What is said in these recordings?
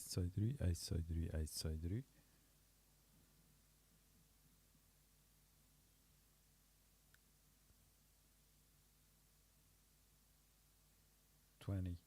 LSZH-LPPT 20.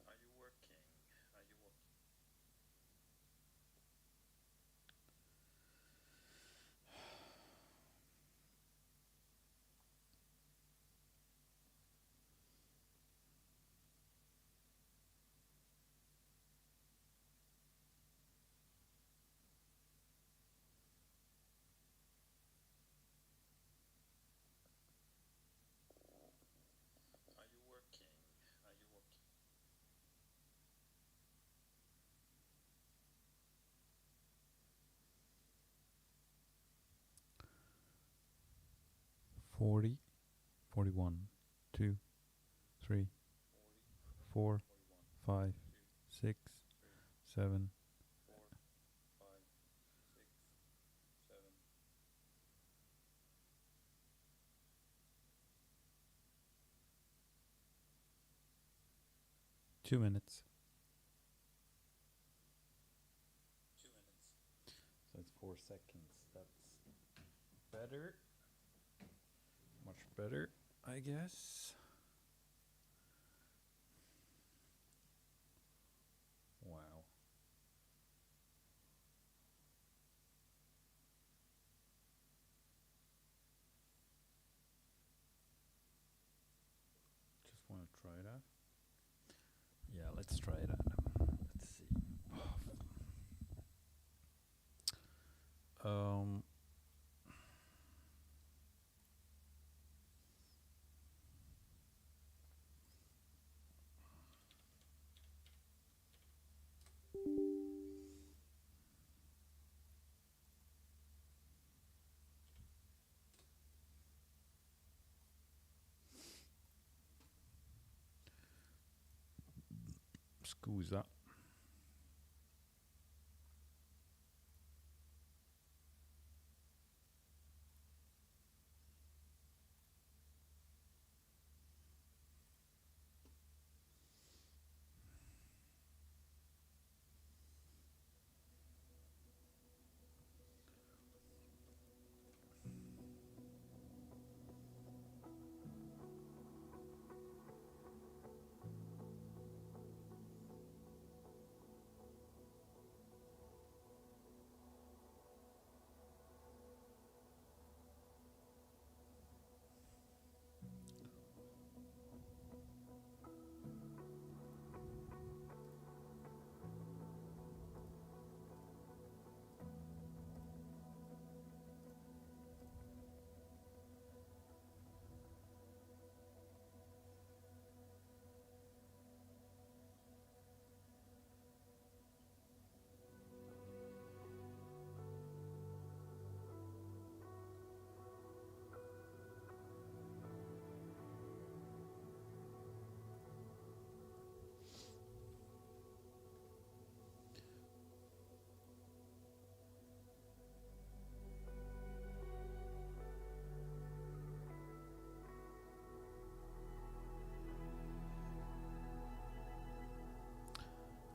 Are you working? Are you working? 40, 41, 2, 3, 4, 5, 6, 7. 2 minutes. 2 minutes. So it's 4 seconds. That's better. Much better, I guess. Wow. Just want to try that. Yeah, let's try that. Let's see. Um. Scusa.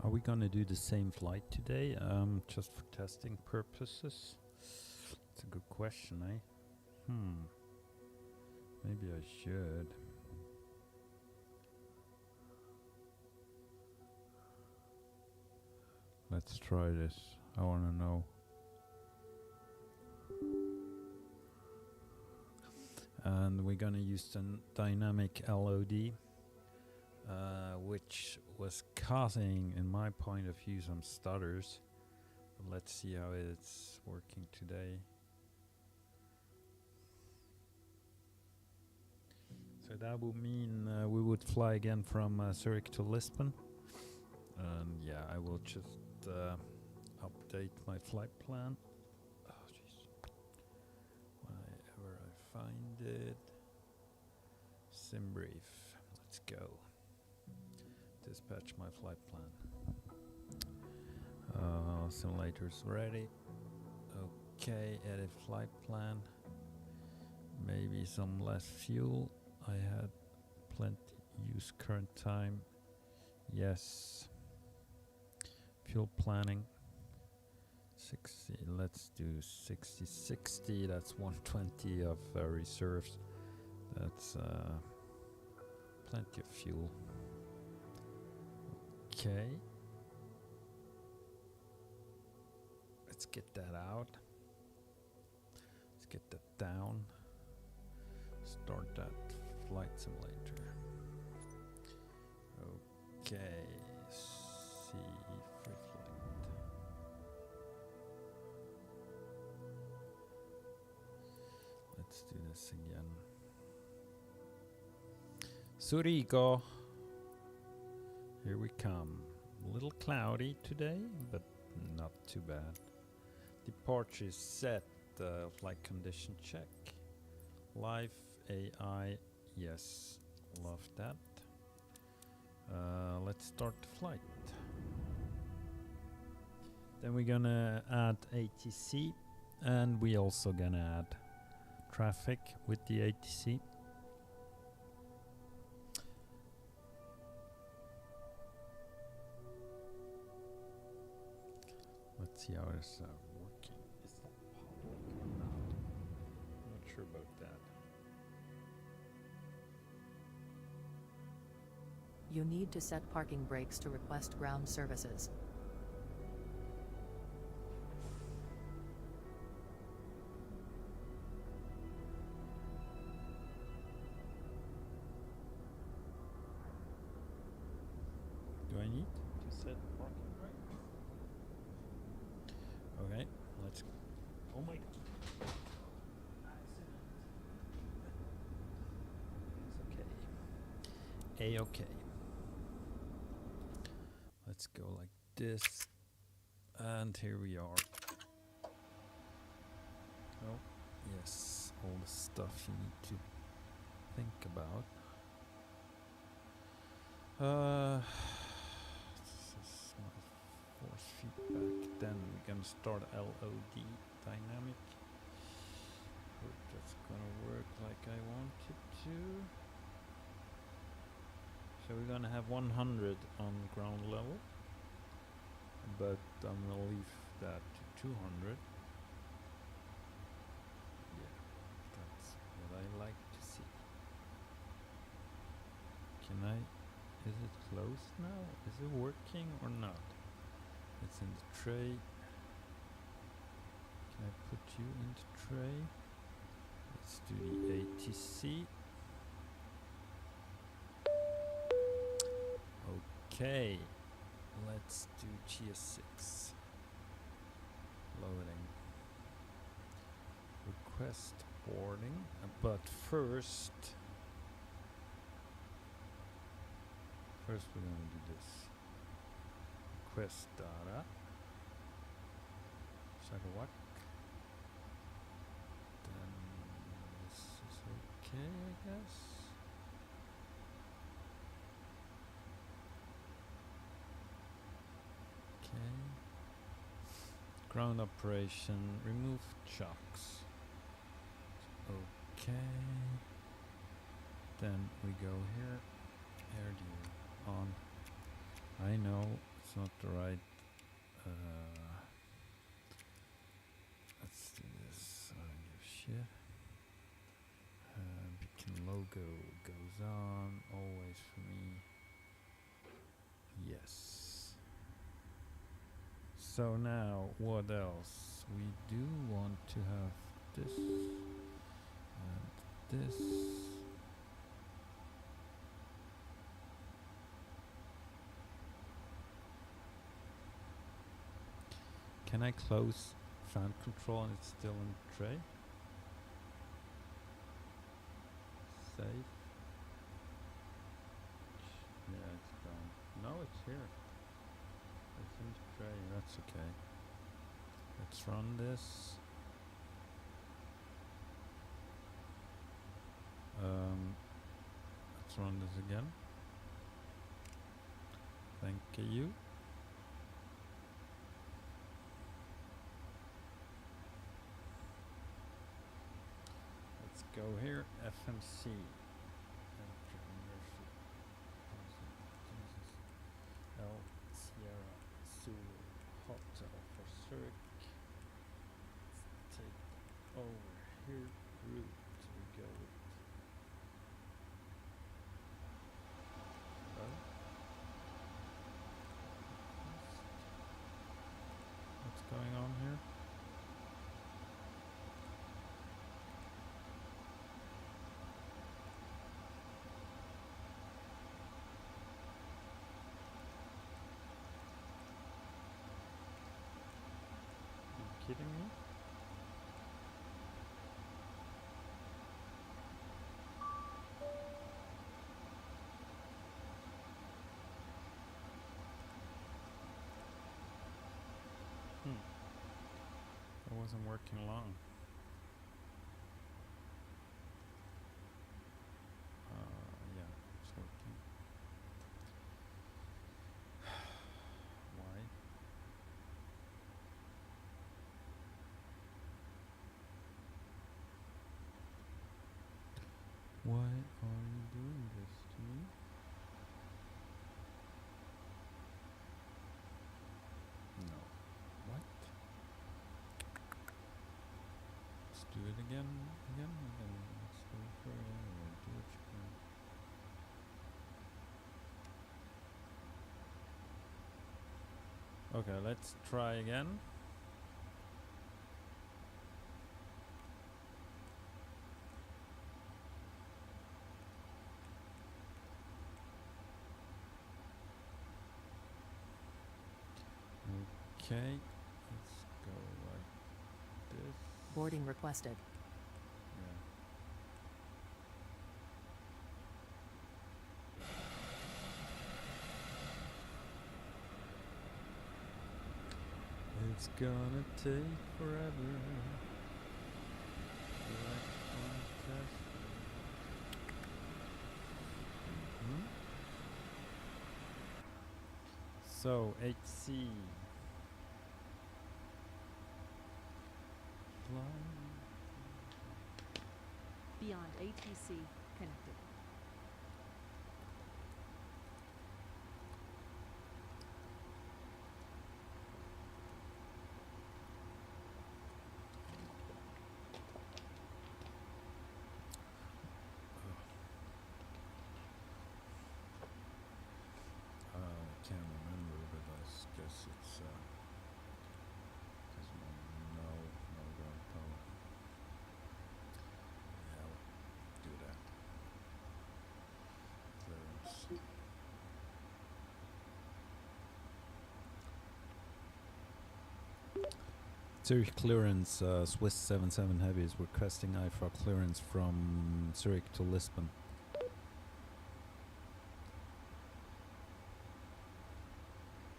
Are we gonna do the same flight today? Just for testing purposes? It's a good question, eh? Maybe I should. Let's try this. I wanna know. And we're gonna use the dynamic LOD, which was causing, in my point of view, some stutters. But let's see how it's working today. So that would mean we would fly again from Zurich to Lisbon. And yeah, I will just update my flight plan. Oh jeez. Whenever I find it. Sim brief. Let's go. Dispatch my flight plan. Simulator's ready. Okay, edit flight plan. Maybe some less fuel. I had plenty. Use current time. Yes. Fuel planning. 60. Let's do 60. That's 120 of reserves. That's plenty of fuel. Okay. Let's get that out. Let's get that down. Start that flight simulator. Okay. See free flight. Let's do this again. Zurich. Here we come. A little cloudy today, but not too bad. Departure is set. Flight condition check. Live AI. Yes, love that. Let's start the flight. Then we're gonna add ATC, and we also gonna add traffic with the ATC. Let's see how it's working. Is that public or not? I'm not sure about that. You need to set parking brakes to request ground services. Do I need to set parking brake? Okay, let's. Oh my god. It's okay. A-okay. Let's go like this. And here we are. Oh, yes. All the stuff you need to think about. This is my force feedback. Then we're gonna start LOD dynamic. Hope that's gonna work like I want it to. So we're gonna have 100 on ground level, but I'm gonna leave that to 200. Yeah, that's what I like to see. Can I? Is it closed now? Is it working or not? It's in the tray. Can I put you into tray? Let's do the ATC. Okay, let's do GS6. Loading. Request boarding, but first we're gonna do this. Request data. Sarawak. Then this is okay, I guess. Okay. Ground operation. Remove chocks. Okay. Then we go here. Air deal on. I know it's not the right. Let's do this. I don't give a shit. Beacon logo goes on always for me. Yes. So now, what else? We do want to have this and this. Can I close fan control and it's still in the tray? Save. No, it's here. It's in the tray. That's okay. Let's run this. Let's run this again. Thank you. Let's go here. FMC. Entrepreneurship. L Sierra Zulu Hotel for Zurich. Let's take over here. Route we go with. What's going on here? Are you kidding me? It wasn't working long. Yeah, it's working. Why? Why are you doing this to me? No. What? Let's do it again. Let's do it further. Or do it again. Okay, let's try again. Okay, let's go like this. Boarding requested. Yeah. It's gonna take forever. So HC. Beyond ATC connected. I can't remember, but I guess it's there's no ground power. Yeah, I'll do that. Clearance. Zurich clearance, Swiss 77 Heavy is requesting IFA clearance from Zurich to Lisbon.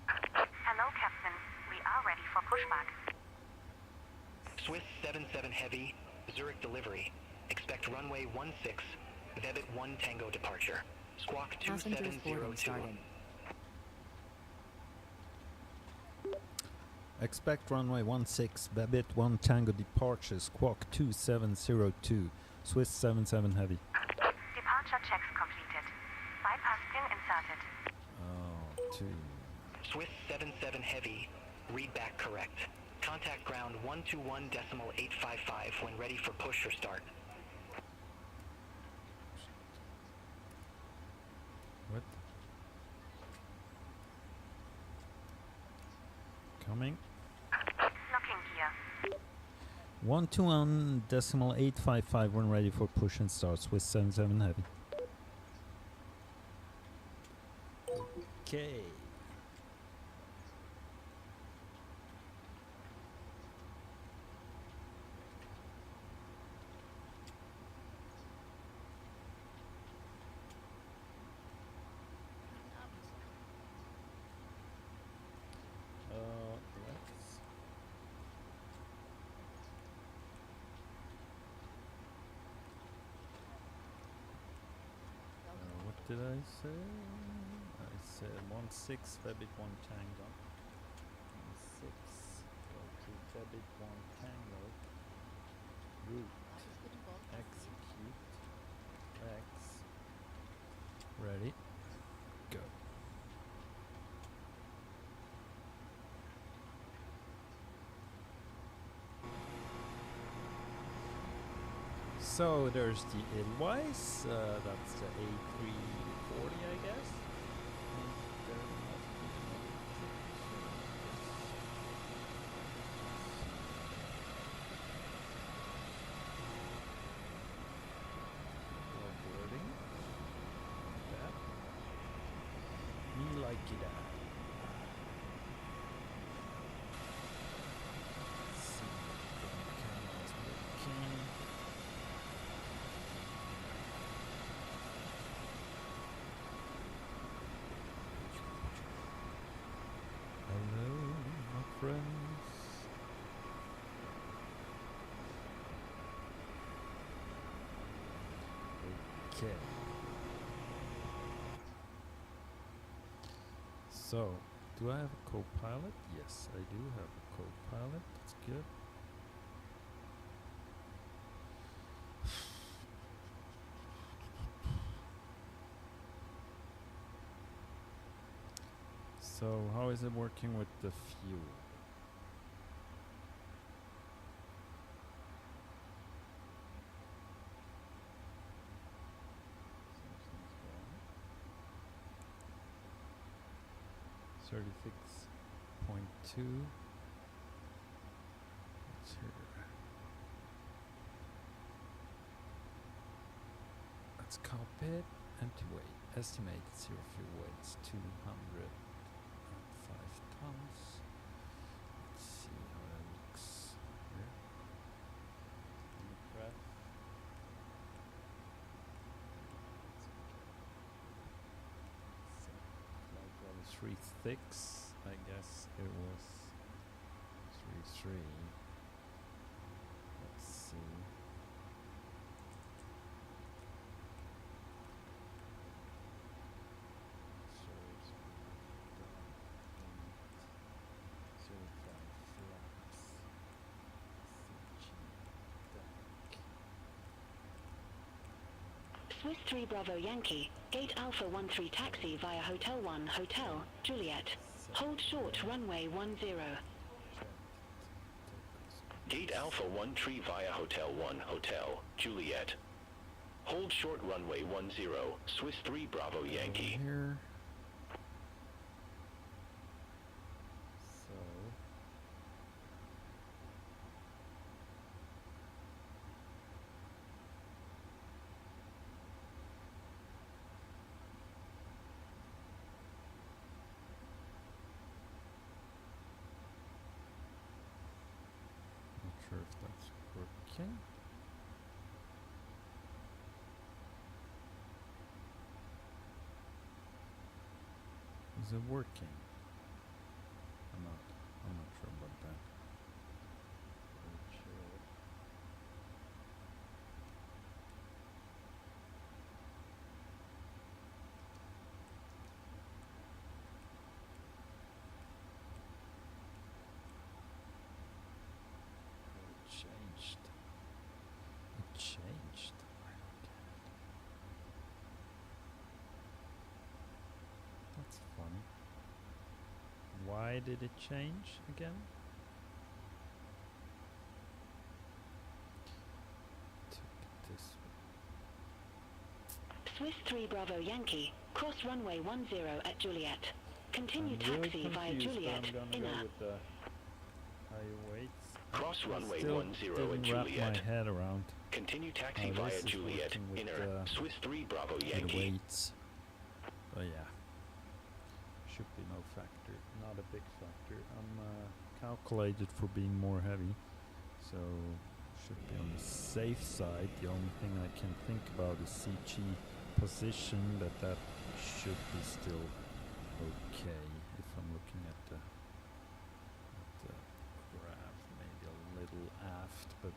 Hello, Captain. We are ready for pushback. Swiss 77 Heavy, Zurich delivery. Expect runway 16, Vebit 1 Tango departure. Squawk Passengers boarding 2702. started. Expect runway 16, Babbitt 1 Tango departure, squawk 2702, Swiss 77 Heavy. Departure checks completed. Bypass pin inserted. Oh, 2. Swiss 77 Heavy, read back correct. Contact ground 121.855 when ready for push or start. What? Coming. Locking gear. 121.855 when ready for push and start, Swiss 77 Heavy. Okay. did I say? I said 1-6 Febit 1 Tango. 1-6 go to Febit 1 Tango. Route. Execute. X. Ready. Go. So there's the Edelweiss, that's the A340 I guess. And there must be another boarding. That. Me like it. Let's see if the camera's working. Hello, my friends. Okay. So, do I have a co-pilot? Yes, I do have a co-pilot. That's good. So, how is it working with the fuel? Something's wrong. 36.2. Let's hear. Let's cockpit and to weight. Estimated zero fuel weights 205 tons. Let's see how that looks here. Prep. Flight level 36. I guess it was 33. Let's see. Serves Swiss 3 Bravo Yankee, Gate Alpha 13 taxi via Hotel 1 Hotel, Juliet. Hold short runway 10. Gate Alpha 13 via Hotel 1 Hotel, Juliet. Hold short runway 10, Swiss 3 Bravo Yankee. Here. So. Not sure if that's working. Is it working? I'm not sure about that. It changed. It changed. I don't get it. That's funny. Why did it change again? Took this Swiss 3 Bravo Yankee, cross runway 10 at Juliet. Continue I'm really taxi via confused, Juliet, but I'm gonna inner. go with the higher weights. Cross I runway still 10 at didn't wrap Juliet. my head around Continue taxi how via this is Juliet, working with inner, Swiss 3 Bravo with Yankee. weights. But yeah, should be no factor, not a big factor. I'm calculated for being more heavy, so should be on the safe side. The only thing I can think about is CG position, that should be still okay if I'm looking at the graph, maybe a little aft, but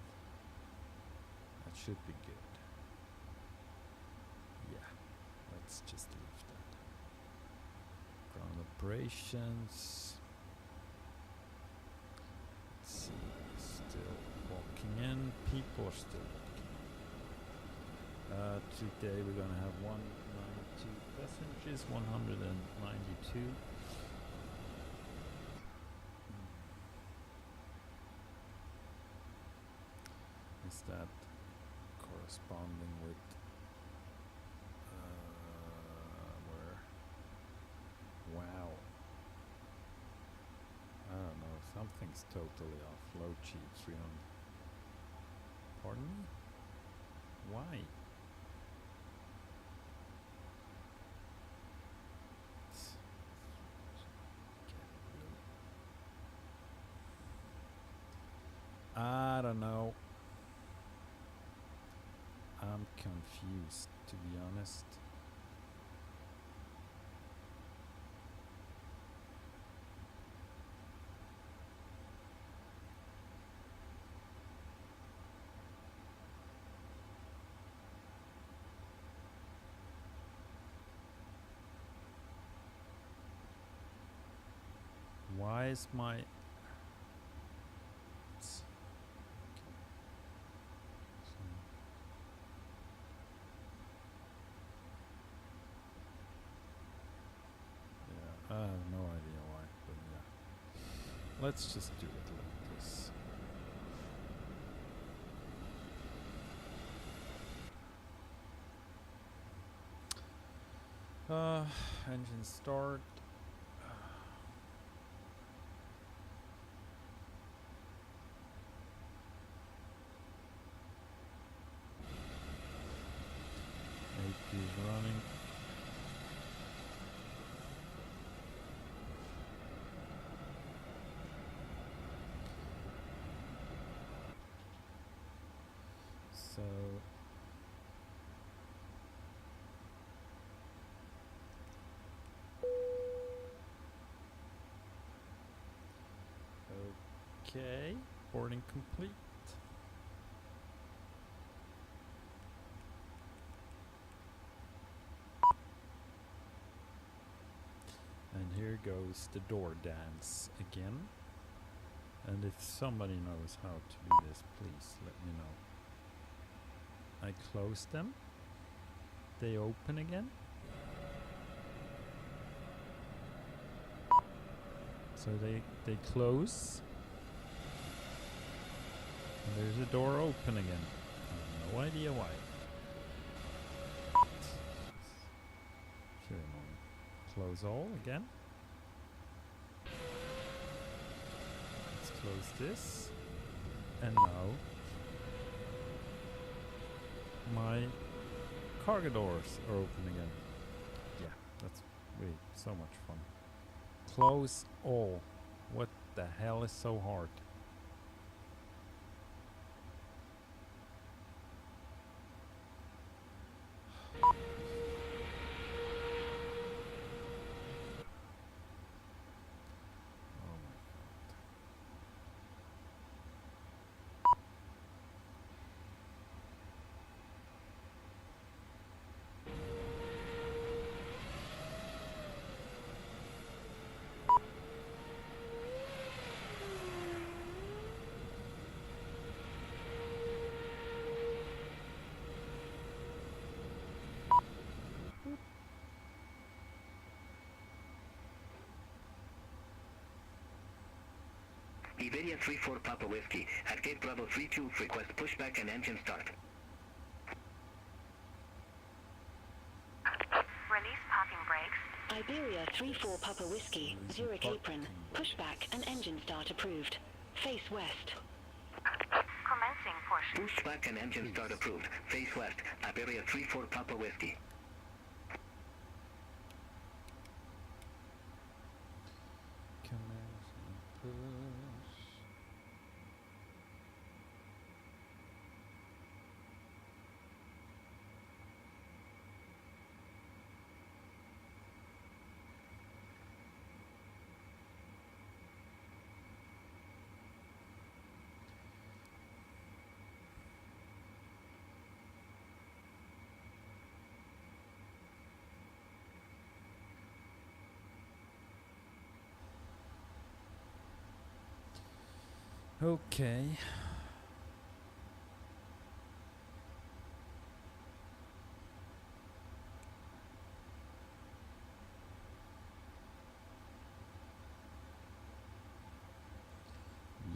that should be good. Yeah, let's let's just leave that. Ground operations. Let's see, still walking in. People are still walking in. Today we're gonna have 192 passengers, 192. Is that corresponding with where? Wow. I don't know, something's totally off. Load sheet 300. Pardon me? Why? I don't know. I'm confused, to be honest. Why is my... I have no idea why, but yeah. Let's just do it like this. Engine start. AP is running. So okay, boarding complete. And here goes the door dance again. And if somebody knows how to do this, please let me know. I close them. They open again. So they close. And there's a door open again. I have no idea why. Sure, close all again. Let's close this. And now my cargo doors are open again. Yeah, that's really so much fun. Close all. What the hell is so hard? Iberia 34 Papa Whiskey, at Gate Bravo 32, request pushback and engine start. Release parking brakes. Iberia 34 Papa Whiskey, Zurich apron. Pushback and engine start approved. Face west. Commencing push. Pushback and engine start approved. Face west. Iberia 34 Papa Whiskey. Commence and push. Okay.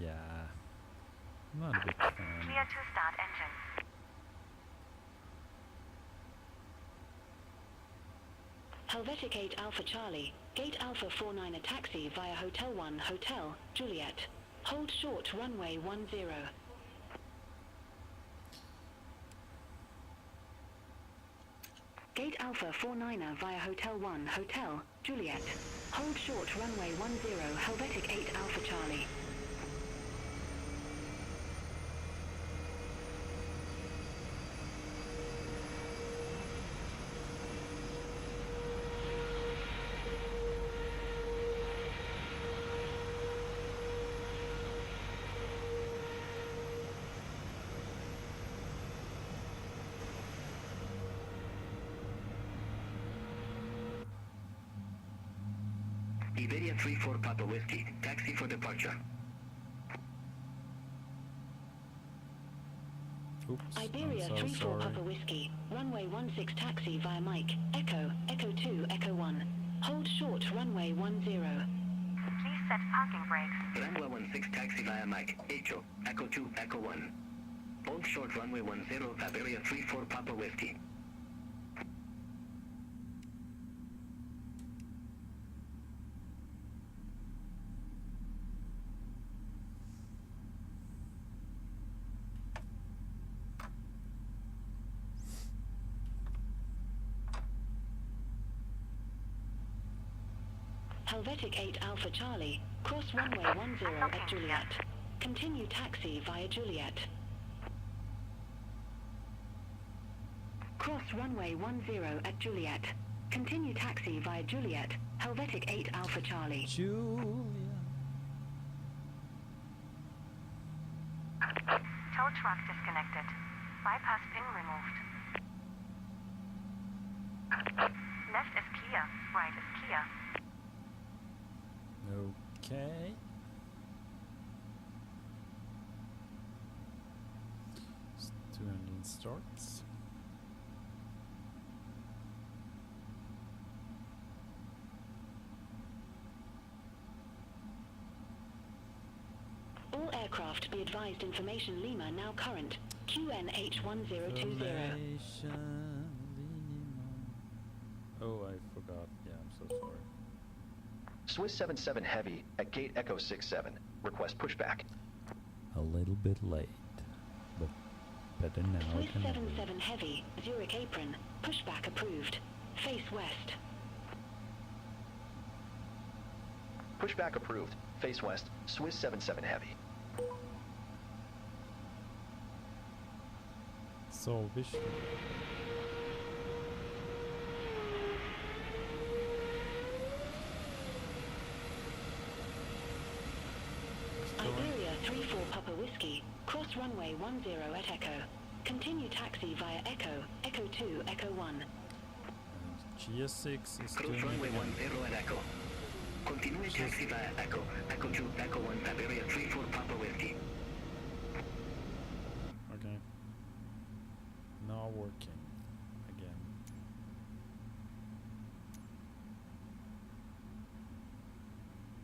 Yeah. I'm not a big fan. Clear to start engine. Helvetic 8 Alpha Charlie. Gate Alpha 49 a taxi via Hotel 1 Hotel, Juliet. Hold short runway 10. Gate Alpha 49er via Hotel 1 Hotel, Juliet. Hold short runway 10 Helvetic 8 Alpha Charlie. Iberia 34 Papa Whiskey, taxi for departure. Oops, Iberia I'm so 34 sorry. Papa Whiskey, runway 16 taxi via Mike, Echo, Echo 2, Echo 1. Hold short runway 10. Please set parking brakes. Runway 16 taxi via Mike, Echo, Echo 2, Echo 1. Hold short runway 10, Iberia 34 Papa Whiskey. Helvetic 8 Alpha Charlie, cross runway 10 at Juliet. Continue taxi via Juliet. Cross runway 10 at Juliet. Continue taxi via Juliet, Helvetic 8 Alpha Charlie. Julia. Tow truck disconnected. Bypass pin removed. Left is clear, right is clear. Okay. Two engine starts. All aircraft be advised information Lima now current. QNH1020. Information Lima. Oh, I forgot. Yeah, I'm so sorry. Swiss 77 Heavy at gate Echo 67. Request pushback. A little bit late, but better now Swiss than never. 77 Heavy, Zurich apron. Pushback approved. Face west. Pushback approved. Face west. Swiss 77 Heavy. Solvish. Iberia 34 Papa Whiskey. Cross runway 10 at Echo. Continue taxi via Echo, Echo 2, Echo 1. GS6 is Cross doing runway it 10 again. at Echo. Continue taxi via Echo, Echo 2, Echo 1, Iberia 34 Papa Whiskey. Okay. Not working again.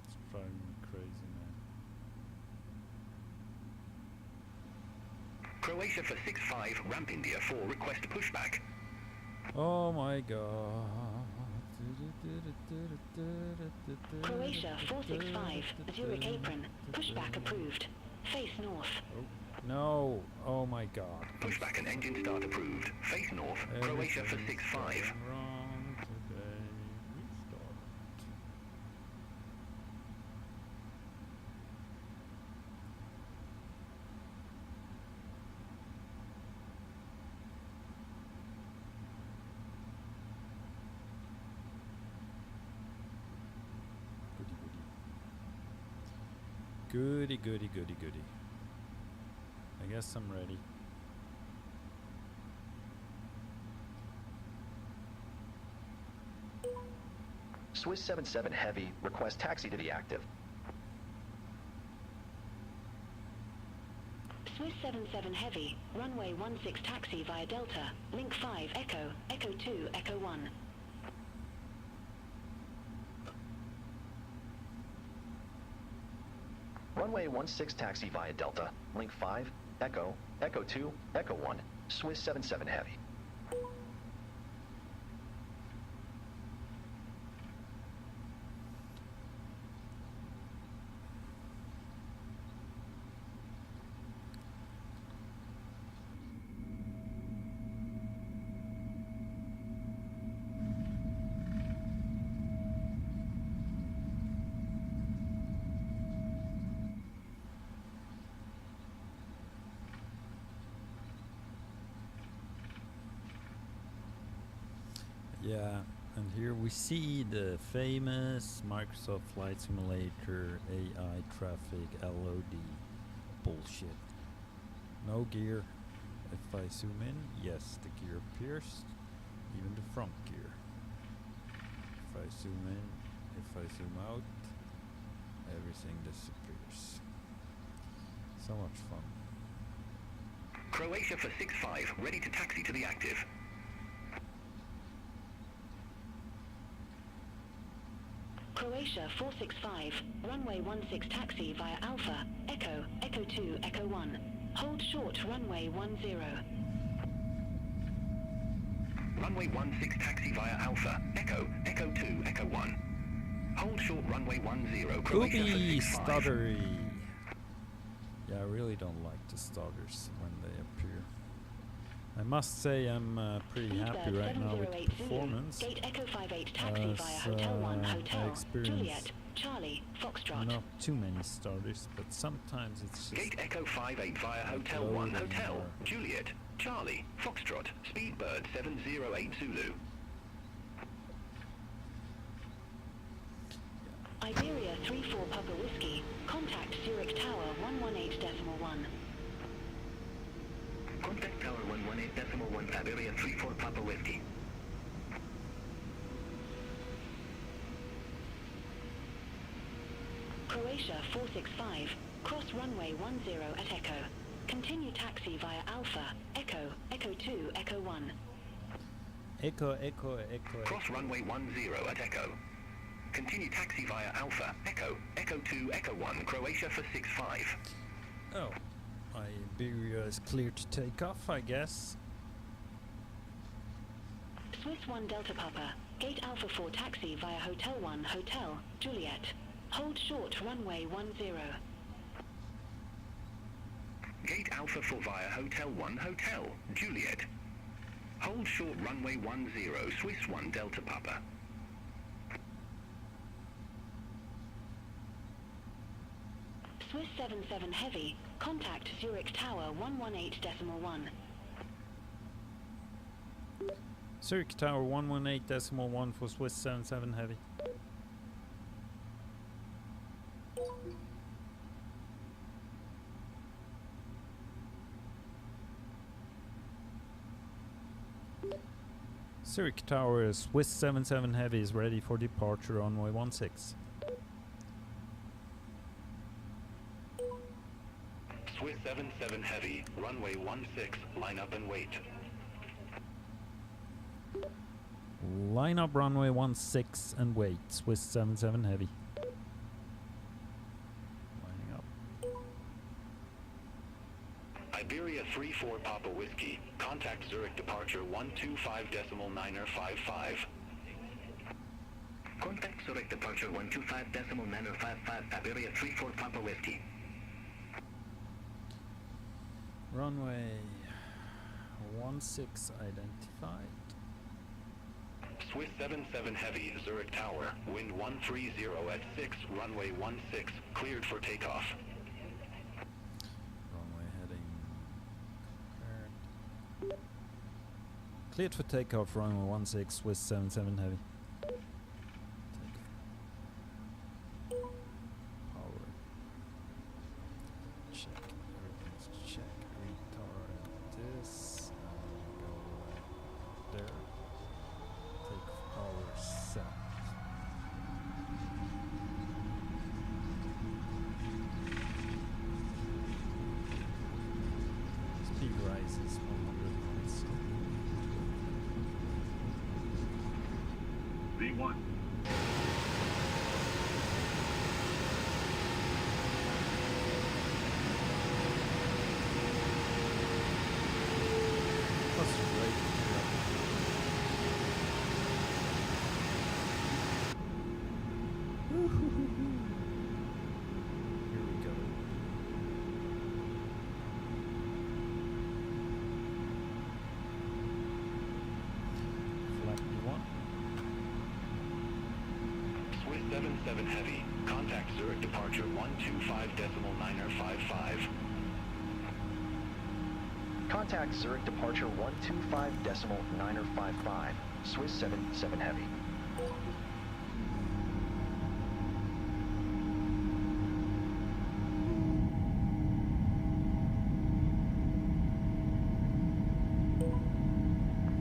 It's driving me crazy, man. Croatia for 65, ramp India 4, request pushback. Oh my god. Croatia 465, Zurich apron. Pushback approved. Face north. Oh, no. Oh my god. Pushback and engine start approved. Face north, Croatia for Everything's 65. going wrong today. Restart. Goody, goody, goody, goody. I guess I'm ready. Swiss 77 Heavy. Request taxi to be active. Swiss 77 Heavy, runway 16 taxi via Delta, link 5 Echo, Echo 2, Echo 1. Runway 16 taxi via Delta, link 5, Echo, Echo 2, Echo 1, Swiss 77 Heavy. Yeah, and here we see the famous Microsoft Flight Simulator AI traffic LOD bullshit. No gear. If I zoom in, yes, the gear appears, even the front gear. If I zoom in, if I zoom out, everything disappears. So much fun. Croatia for 6-5, ready to taxi to the active. Croatia 465, runway 16 taxi via Alpha, Echo, Echo 2, Echo 1. Hold short runway 10. Runway 16 taxi via Alpha, Echo, Echo 2, Echo 1. Hold short runway 10, Croatia for Ooby 6-5. stuttery. Yeah, I really don't like the stutters when they appear. I must say I'm pretty happy right now with the performance. Gate Echo 58 taxi via Hotel 1 I Hotel, experience Juliet, Charlie, Foxtrot. not too many stutters, but sometimes it's just Gate Echo 58 via Hotel 1 Hotel, Juliet, Charlie, Foxtrot, Speedbird 708 Zulu. Iberia 34 Papa Whiskey, contact Zurich Tower 118.1. Contact Tower 118.1, Iberia 34 Papa Whiskey. Croatia 465, cross runway 10 at Echo. Continue taxi via Alpha, Echo, Echo 2, Echo 1. echo, echo, echo. Cross runway 10 at Echo. Continue taxi via Alpha, Echo, Echo 2, Echo 1, Croatia for 6-5. Oh, Iberia is clear to take off, I guess. Swiss 1 Delta Papa, gate Alpha 4 taxi via Hotel 1 Hotel, Juliet. Hold short runway 10. Gate Alpha 4 via Hotel 1 Hotel, Juliet. Hold short runway 10, Swiss 1 Delta Papa. Swiss 77 Heavy, contact Zurich Tower 118.1. Zurich Tower 118.1 for Swiss 77 Heavy. Zurich Tower Swiss 77 Heavy is ready for departure runway 16. Swiss 77 Heavy, runway 16, line up and wait. Line up runway 16 and wait. Swiss 77 Heavy. Lining up. Iberia 34 Papa Whiskey, contact Zurich departure 125.955. Contact Zurich departure 125.955, Iberia 34 Papa Whiskey. Runway 16 identified. Swiss 77 Heavy, Zurich Tower, wind 130 at 6, runway 16, cleared for takeoff. Runway heading compared. Cleared for takeoff, runway 16, Swiss 77 Heavy. Power. Check. Everything's check. Retard this. Go there. Take power set. 1. That's great. Here we go. Flag 1. Swiss 77 Heavy. Contact Zurich departure 125.955. Contact Zurich departure 125.955, Swiss 77 Heavy.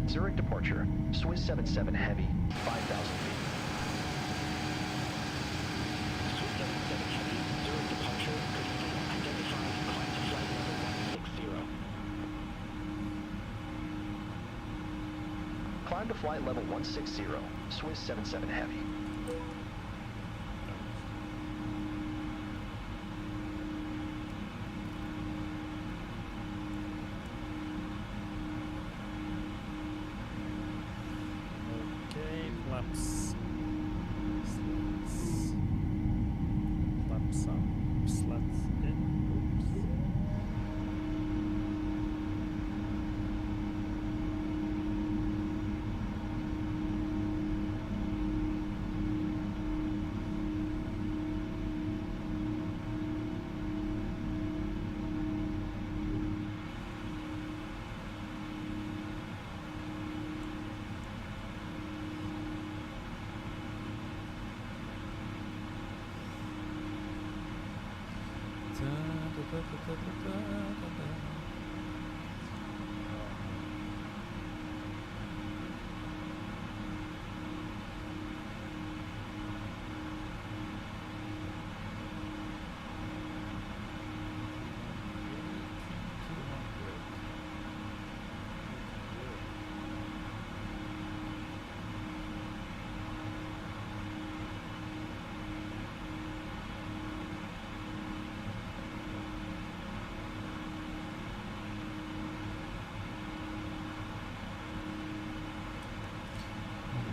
Zurich departure, Swiss 77 Heavy, 5,000 feet. Swiss 77 Heavy. Zurich departure. Good evening. Identified. Climb to flight level 160. Climb to flight level 160, Swiss 77 Heavy. Okay, flaps. Slats. Flaps up, slats in. Oops.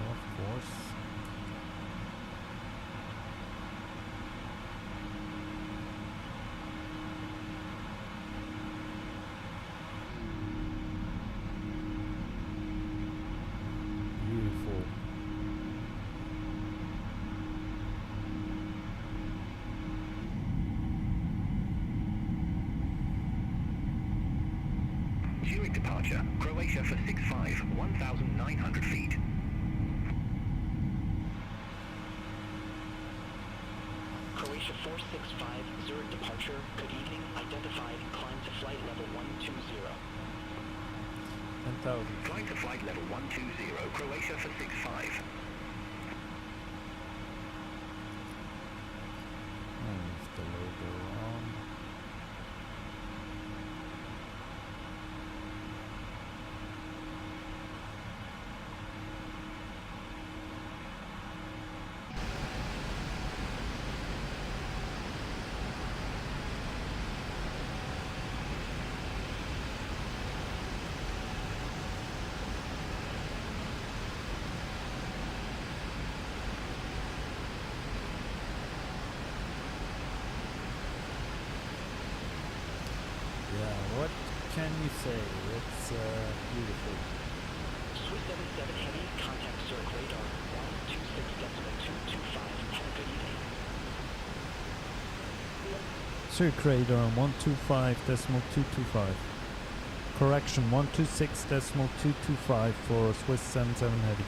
Of course. Beautiful. Zurich departure. Croatia for 65, 1,900 feet. Croatia 465, Zurich departure. Good evening. Identified. Climb to flight level 120. 10,000. Climb to flight level 120. Croatia for 65. Leave the logo on. Yeah, what can you say? It's beautiful. Swiss 77 Heavy. Contact Zurich radar 126.225. Have a good evening. Zurich radar on 125.225. Correction, 126.225 for Swiss 77 Heavy.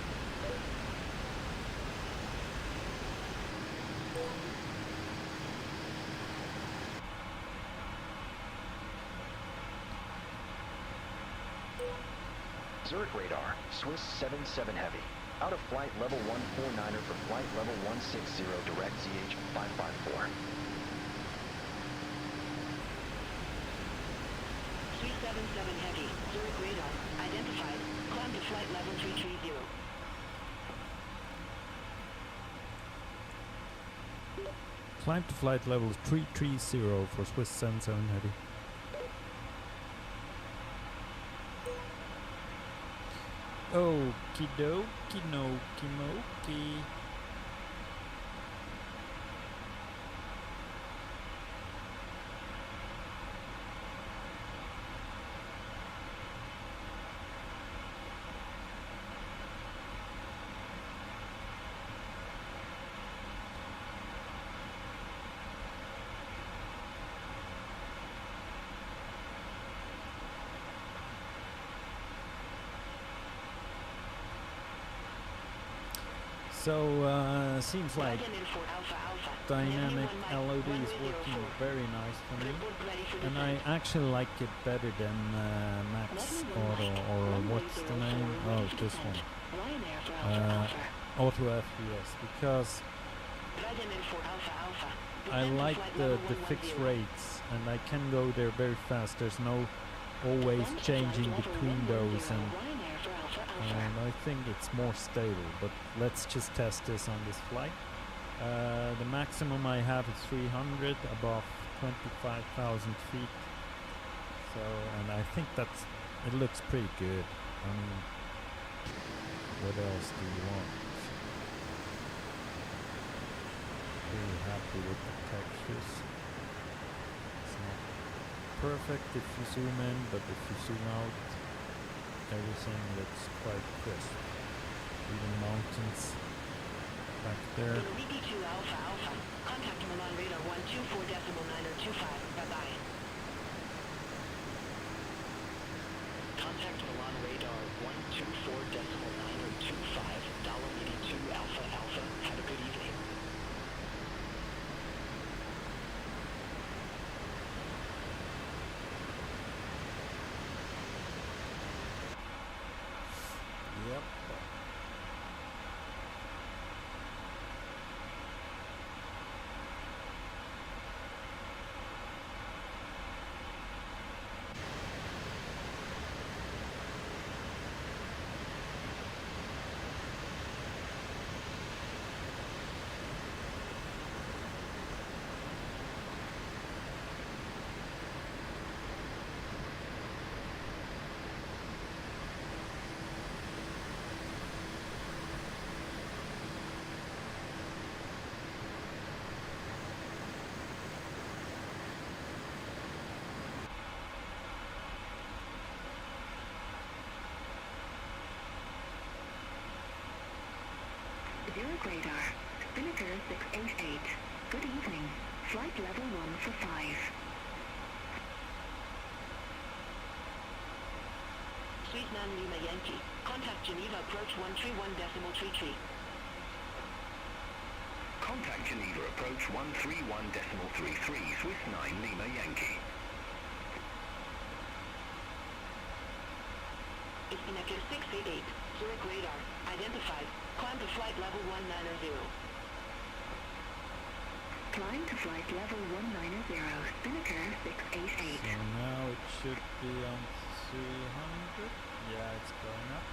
Zurich radar, Swiss 77 Heavy. Out of flight level 149er for flight level 160, direct ZH-554. Swiss 77 Heavy. Zurich radar. Identified. Climb to flight level 330. Climb to flight level 330 for Swiss 77 Heavy. Okie dokie nokie mokie. So seems like dynamic LOD is working very nice for me, and I actually like it better than Max Auto, or what's the name? Oh, this one, Auto FPS, because I like the fixed rates, and I can go there very fast. There's no always changing between those, and I think it's more stable. But let's just test this on this flight. The maximum I have is 300 above 25,000 feet. So, and I think it looks pretty good. I mean, what else do you want? Really happy with the textures. It's not perfect if you zoom in, but if you zoom out, everything looks quite crisp. Even mountains back there. BD2 Alpha Alpha. Contact Milan radar 124.9025. Bye-bye. Contact Milan radar 124.9025. Dollar BD2 Alpha Alpha. Have a good evening. Yep. Zurich radar. Spinnaker 688. Good evening. Flight level 1 for 5. Sweet Man Lima Yankee. Contact Geneva approach 131.33. Contact Geneva approach 131.33. Swiss 9 Lima Yankee. Spinnaker 688. Zurich radar. Identified. Climb to flight level 190. Climb to flight level 190. Spinnaker 688. So now it should be on 300. Yeah, it's going up.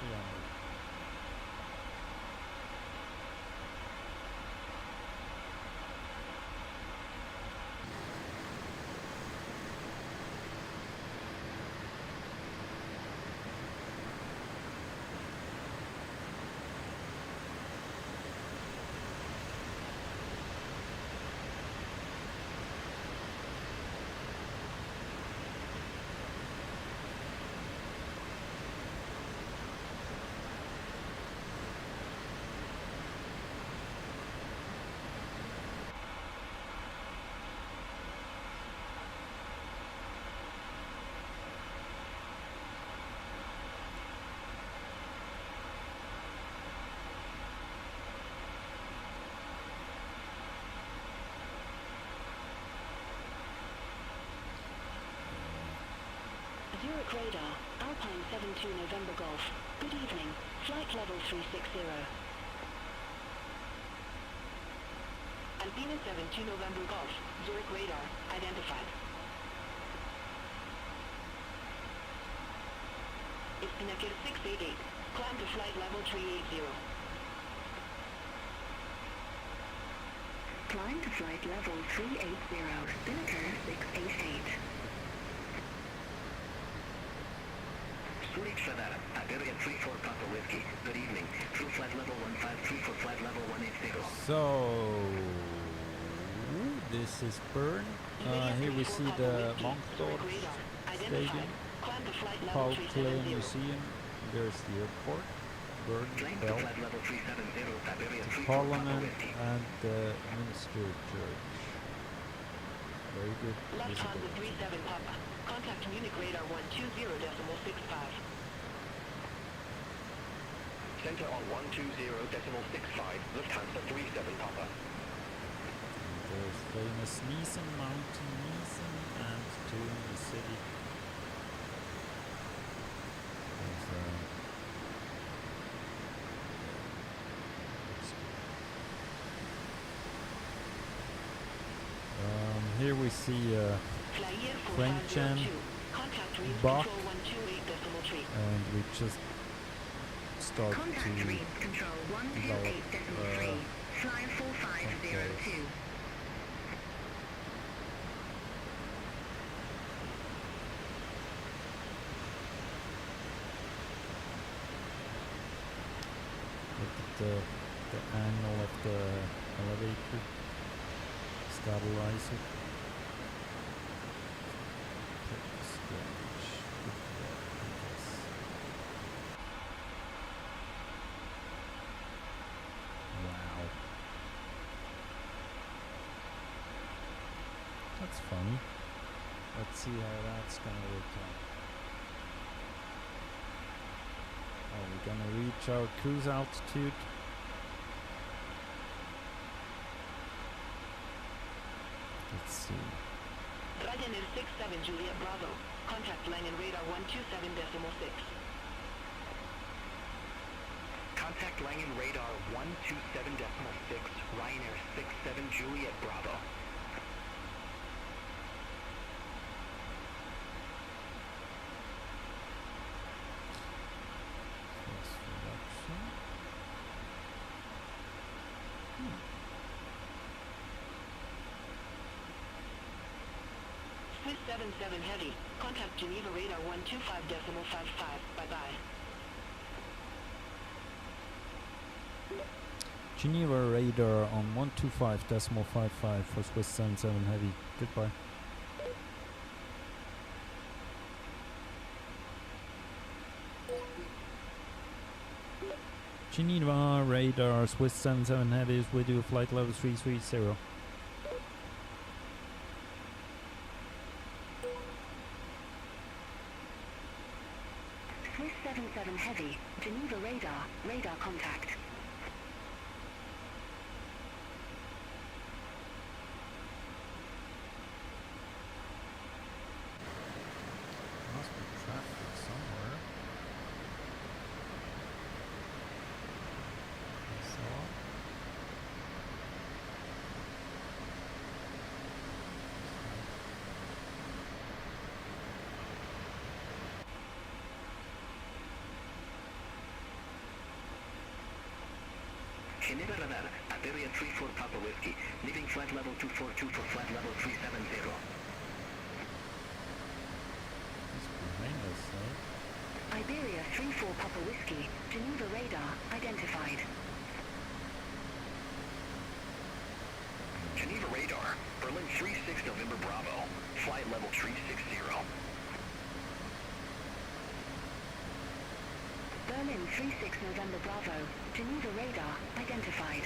300. Zurich radar. Alpine 72 November Golf. Good evening. Flight level 360. Alpine 72 November Golf. Zurich radar. Identified. Spinnaker 688. Climb to flight level 380. Climb to flight level 380, Spinnaker 688. Zurich-Lissabon, Iberia 34 Papa Whiskey. Good evening. Through flight level 153 for flight level 180. So this is Bern. Here we see the Monkdorf Stadium, Paul Klee Museum. There's the airport, Bern, Bell, the Parliament, and the Minster Church. Very good. Lufthansa 37 Papa. Contact Munich radar 120.65. Center on 120.65, Lufthansa 37 Papa. There's famous Niesen Mountain, Niesen, and two in the city. There's, here we see French and Bach, and we just start to Control develop 128.3. Fly 4502. look at the angle of the elevator stabilizer. Wow. That's funny. Let's see how that's gonna work out. Oh, we're gonna reach our cruise altitude. Let's see. Ryanair 67 Juliet Bravo. Contact line and radar 127.6. Contact Langen radar 127.6, Ryanair 67 Juliet Bravo. First reduction. Swiss 77 Heavy. Contact Geneva radar 125.55. Bye-bye. Geneva radar on 125.55 for Swiss 77 Heavy. Goodbye. Geneva radar Swiss 77 Heavy is with you, flight level 330. Swiss 77 Heavy. Geneva radar. Radar contact. Must be traffic somewhere. Geneva radar, Iberia 34 Papa Whiskey. Leaving flight level 242 for flight level 370. It's behind us, though. Iberia 34 Papa Whiskey. Geneva radar identified. Geneva radar, Berlin 36 November Bravo. Flight level 360. Berlin 36 November Bravo. Geneva radar identified.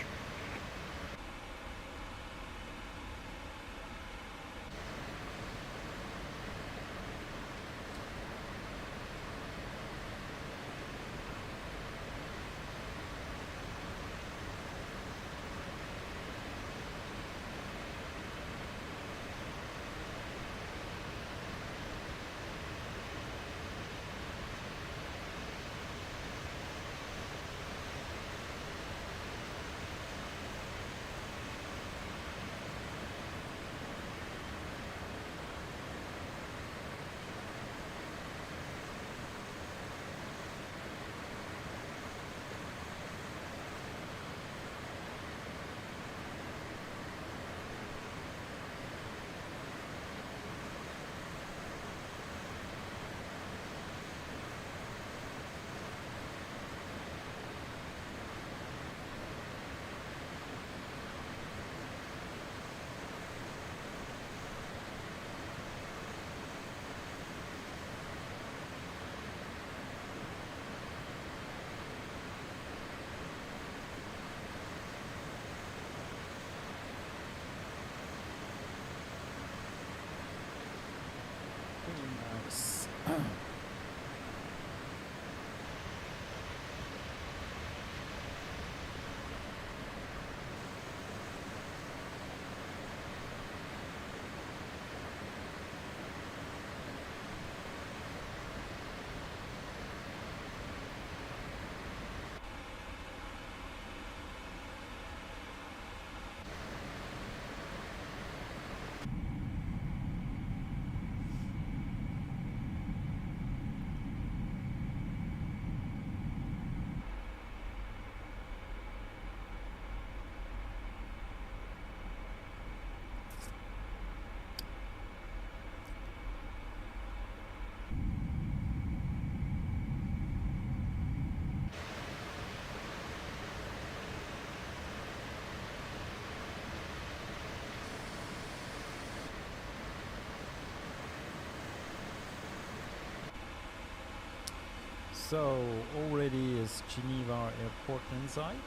So already is Geneva Airport in sight.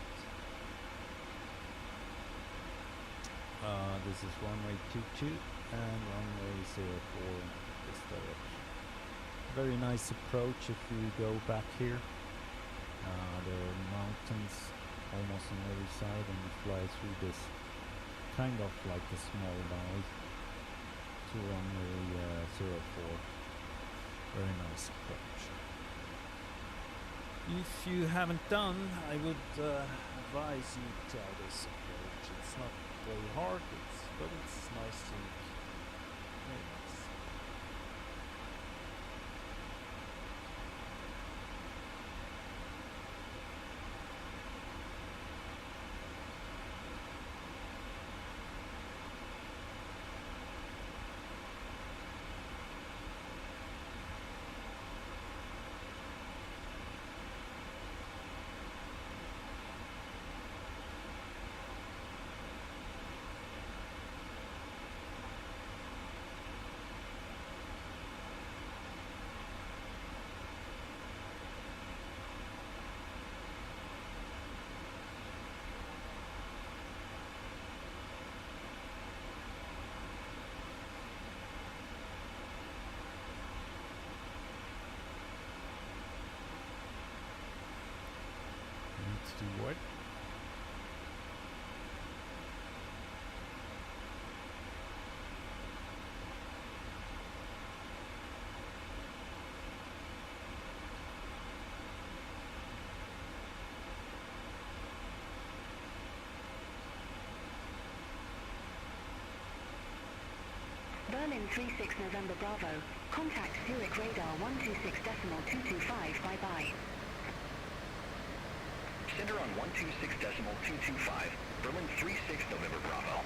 This is runway 22 and runway 04 in this direction. Very nice approach if you go back here. There are mountains almost on every side, and you fly through this kind of like a small valley to runway 04. Very nice approach. If you haven't done, I would advise you to try this approach. It's not very hard, but it's nice to very nice. Do what? Berlin 36 November Bravo. Contact Zurich radar 126.225. Bye-bye. Center on 126.225, Berlin 36 November Bravo.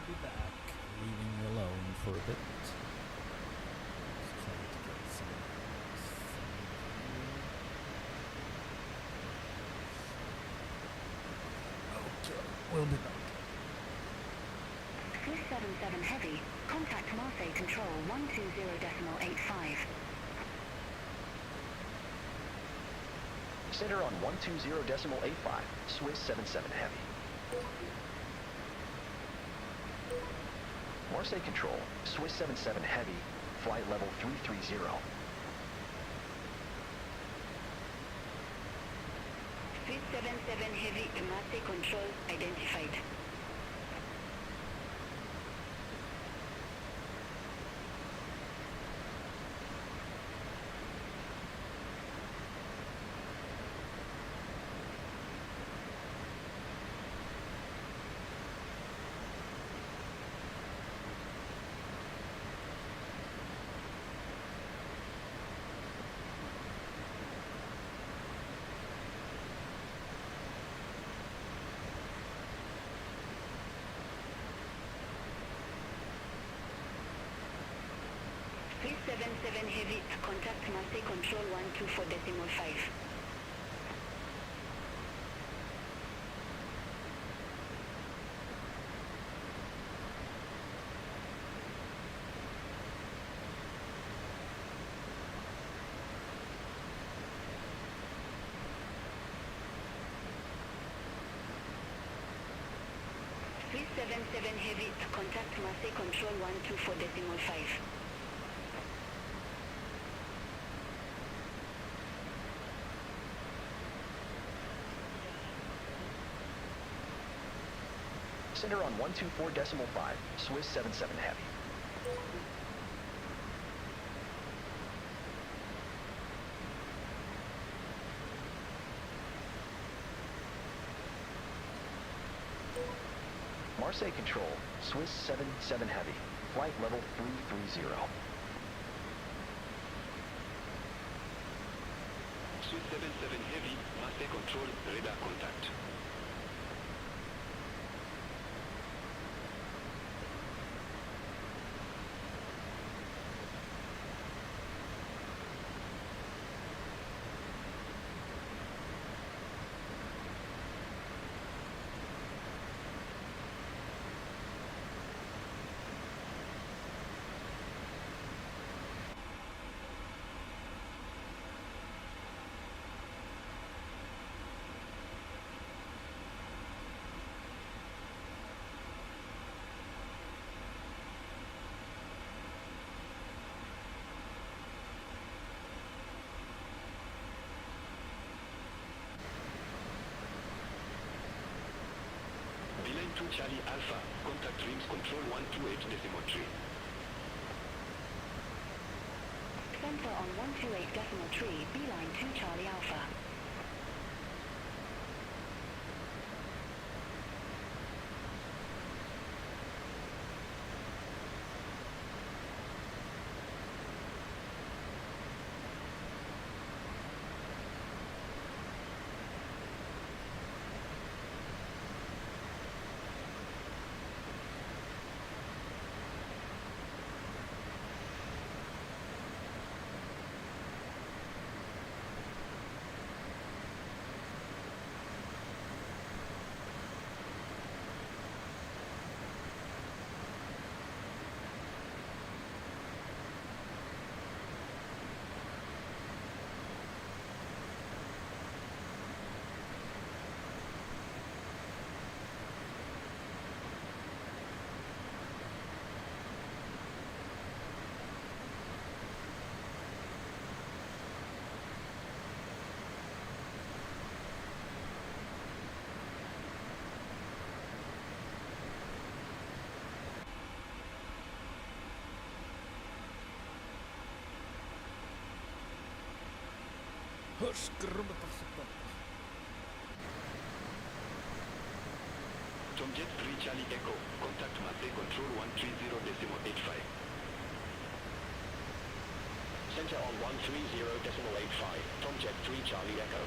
Be back, leaving you alone for a bit. Just trying to get some okay, we'll be back. Swiss 77 Heavy. Contact Marseille Control 120.85. Center on 120.85, Swiss 77 Heavy. Marseille Control, Swiss 77 Heavy, flight level 330. Swiss 77 Heavy, Marseille Control identified. Swiss 77 Heavy, contact Marseille Control 124.5. Swiss 77 Heavy, contact Marseille Control 124.5. Center on 124.5, Swiss 77 Heavy. Marseille Control, Swiss 77 Heavy, flight level 330. Swiss 77 Heavy, master control, radar contact. Beeline 2 Charlie Alpha, contact Dreams Control 128.3. Center on 128.3, beeline 2 Charlie Alpha. Tomjet 3 Charlie Echo, contact master control 130.85. Center on 130.85, Tomjet 3 Charlie Echo.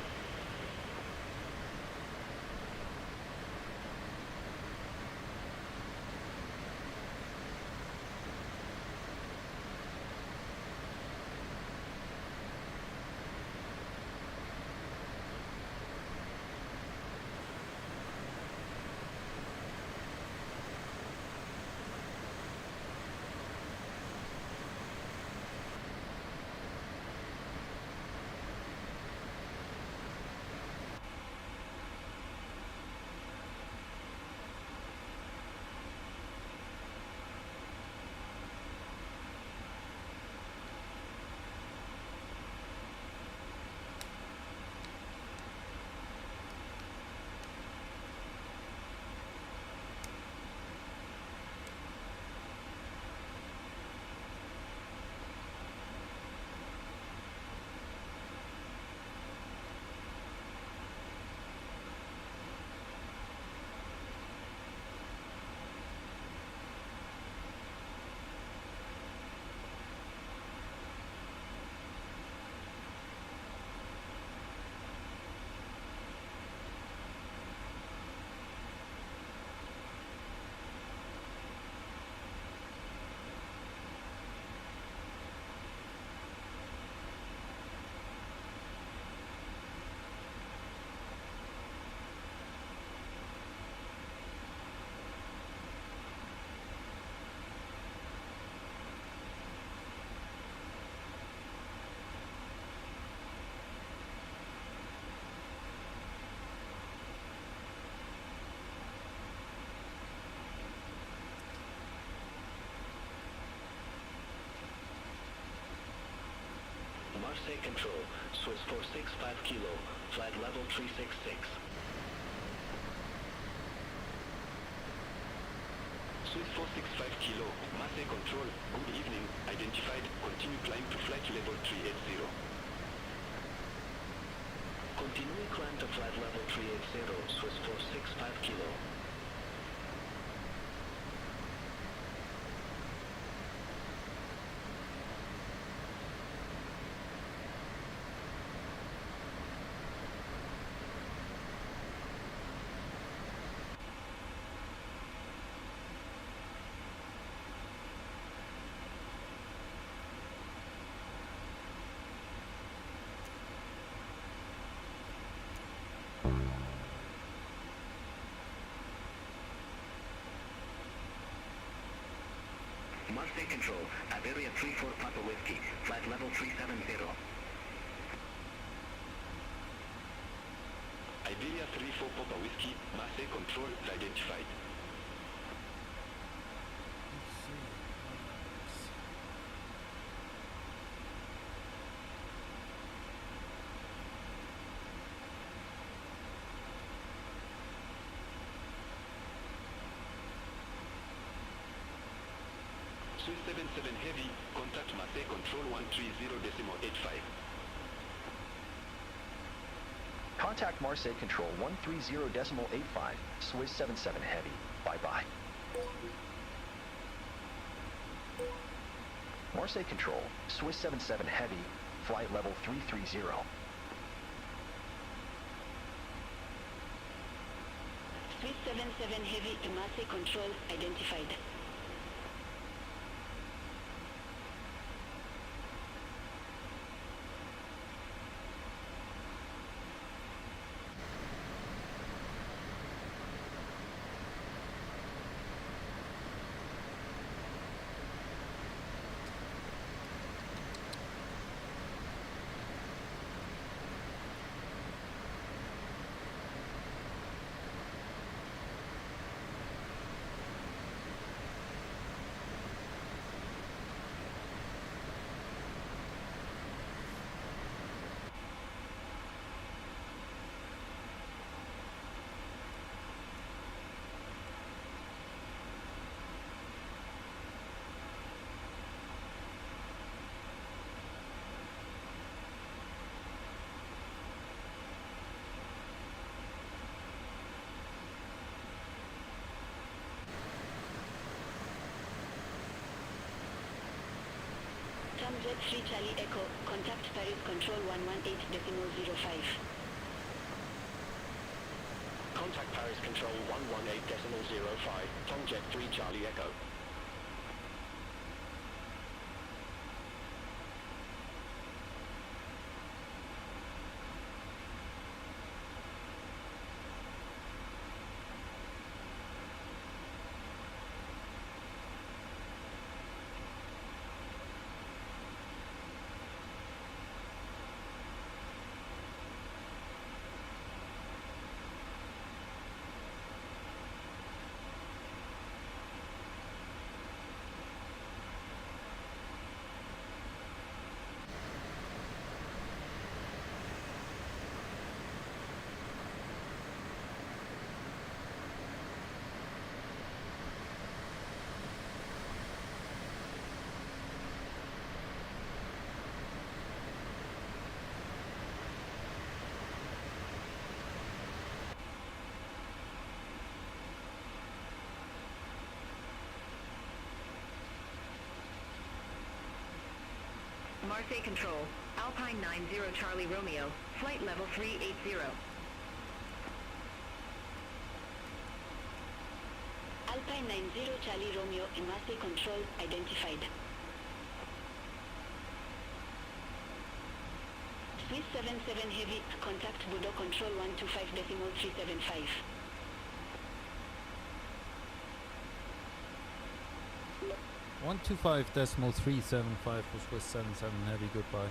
Marseille Control, Swiss 465 Kilo, flight level 366. Swiss 465 Kilo, Marseille Control, good evening, identified, continue climb to flight level 380. Continue climb to flight level 380, Swiss 465 Kilo. Marseille Control, Iberia 34 Papa Whiskey, flight level 370. Iberia 34 Papa Whiskey, Marseille Control identified. Swiss 77 Heavy, contact Marseille Control 130.85. Contact Marseille Control 130.85, Swiss 77 Heavy. Bye-bye. Marseille Control, Swiss 77 Heavy, flight level 330. Swiss 77 Heavy to Marseille Control identified. Jet 3 Charlie Echo, contact Paris Control 118.05. Contact Paris Control 118.05, Tomjet 3 Charlie Echo. Marseille Control, Alpine 90 Charlie Romeo, flight level 380. Alpine 90 Charlie Romeo and Marseille Control identified. Swiss 77 Heavy, contact Bordeaux Control 125.375. 125.375 for Swiss 77 Heavy, goodbye.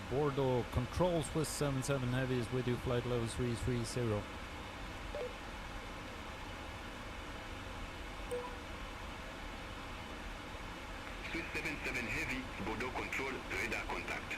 Bordeaux Control, Swiss 77 Heavy is with you, flight level 330. Swiss 77 Heavy, Bordeaux Control, radar contact.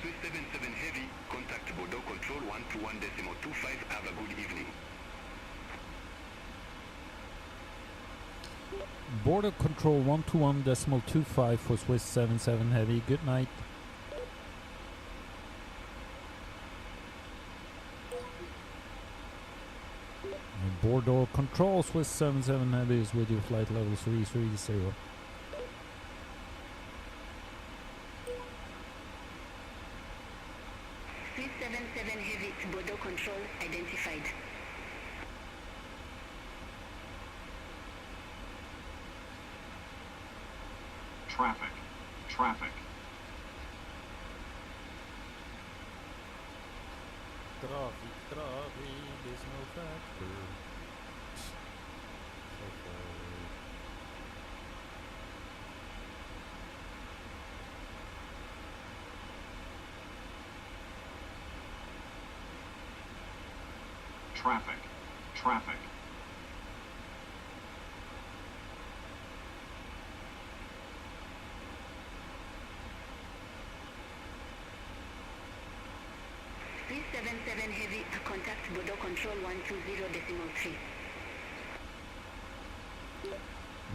Swiss 77 Heavy, contact Bordeaux Control 121.25. Have a good evening. Border control 121.25 for Swiss 77 Heavy. Good night. Bordeaux control Swiss 77 Heavy is with you, flight level 330. Swiss 77 Heavy, Bordeaux control identified. Traffic. Traffic. Traffic, there's no factor. So far away. Traffic. Traffic. Swiss 77 Heavy, contact Bordeaux control 120.3.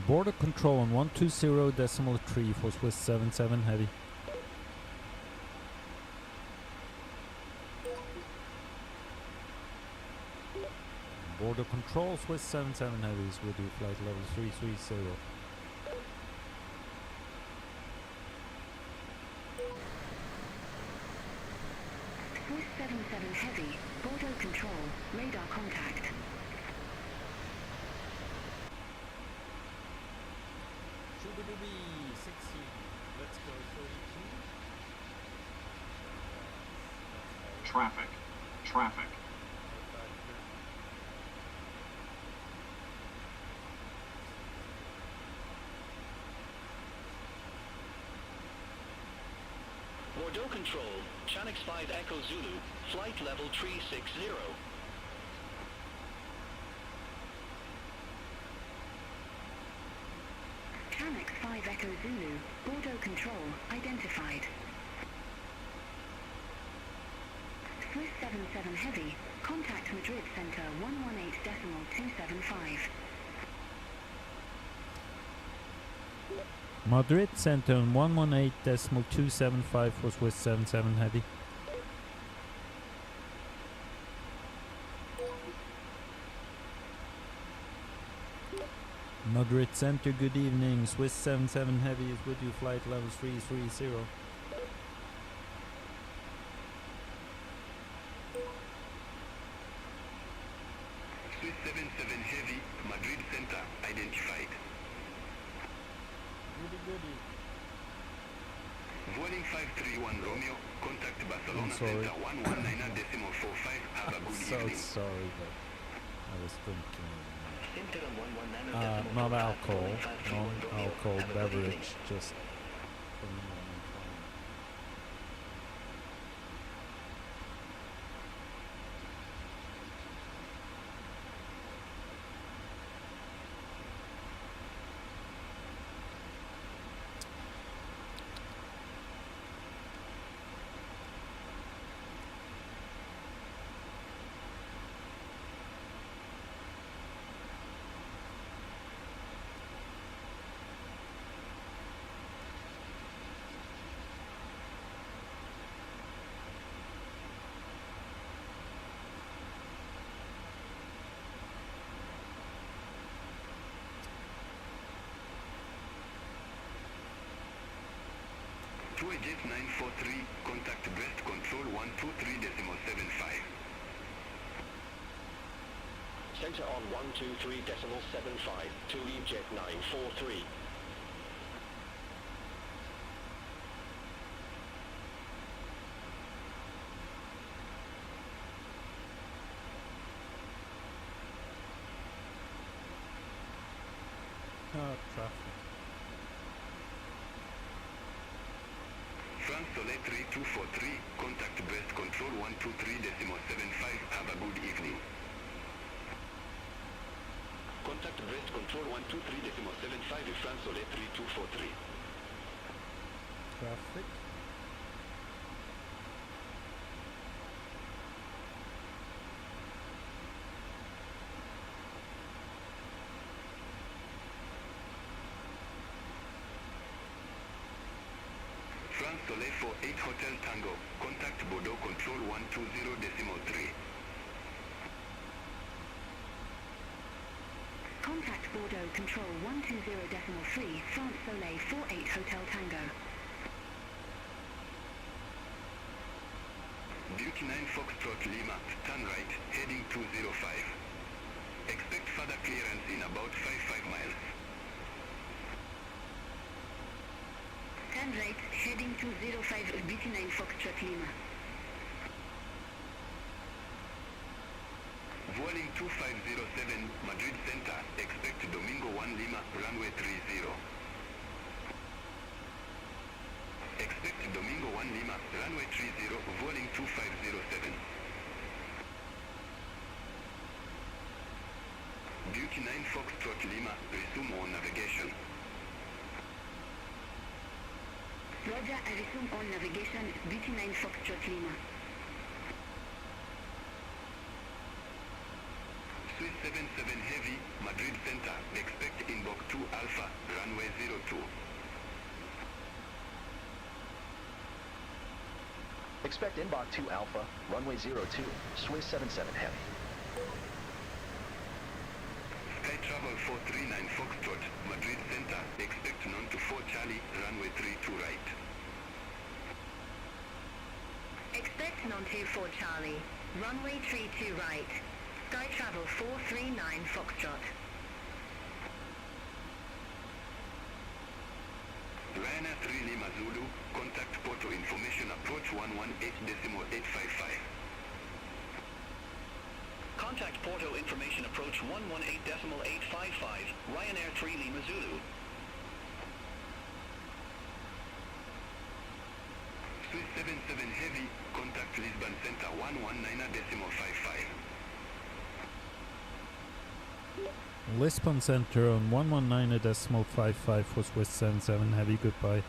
Border control on 120.3 for Swiss 77 Heavy. Border control Swiss 77 Heavy is with you, flight level 330. Swiss 77 Heavy, Bordeaux control, radar contact. Shooby-dooby, 60. Let's go 32. Traffic. Traffic. Bordeaux Control, Chanix 5 Echo Zulu, flight level 360. Chanix 5 Echo Zulu, Bordeaux control identified. Swiss 77 Heavy, contact Madrid Center 118.275. Madrid Center on 118.275 for Swiss 77 Heavy. Madrid Center, good evening. Swiss 77 Heavy is with you, flight level 330. Swiss 77 Heavy, Madrid Center, identified. Goody. Vueling 531 Romeo, contact Barcelona I'm sorry. Center 119.45. Have a good So evening. sorry, but I was thinking. Center 119.45. Not alcohol, non-alcohol beverage, just for me. Jet 943, contact Brest Control 123.75. Center on 123.75, to leave Jet 943. Traffic. France Soleil 3243, contact Brest Control 123.75. Have a good evening. Contact Brest Control 123.75 France Soleil 3243. Traffic. Soleil 48 Hotel Tango. Contact Bordeaux Control 120.3. Contact Bordeaux Control 120.3, France Soleil 48 Hotel Tango. Beauty 9 Foxtrot Lima, turn right, heading 205. Expect further clearance in about 5 miles. Turn right, heading 205, Beauty 9 Foxtrot Lima. Vueling 2507, Madrid Center, expect Domingo 1 Lima, runway 30. Expect Domingo 1 Lima, runway 30, Vueling 2507. Beauty 9 Foxtrot Lima, resume on navigation. Roger, I resume on navigation, Beauty 9 Foxtrot Lima. Swiss 77 Heavy, Madrid Center, expect inbox 2 Alpha, runway 02. Expect inbox 2 Alpha, runway 02, Swiss 77 Heavy. Sky Travel 439 Foxtrot, Madrid Center, expect non to 4 Charlie, runway 32 right. Expect non-2 for Charlie, runway 32 right. Sky Travel 439 Foxtrot. Ryanair 3 Lima Zulu, contact Porto information approach 118.855. Contact Porto information approach 118.855, Ryanair 3 Lima Zulu. Swiss 77 Heavy, contact Lisbon Center 119.55. Lisbon Center on 119.55 for Swiss 77 Heavy, goodbye.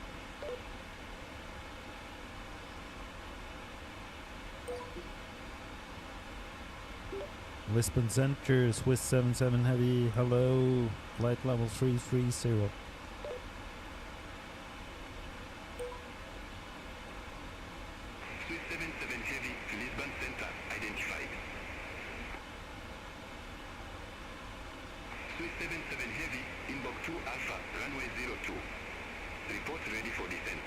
Lisbon Center, Swiss 77 Heavy, hello, flight level 330. Swiss 77 Heavy, Lisbon Center, identified. Swiss 77 Heavy, inbox 2 Alpha, runway 02. Report ready for descent.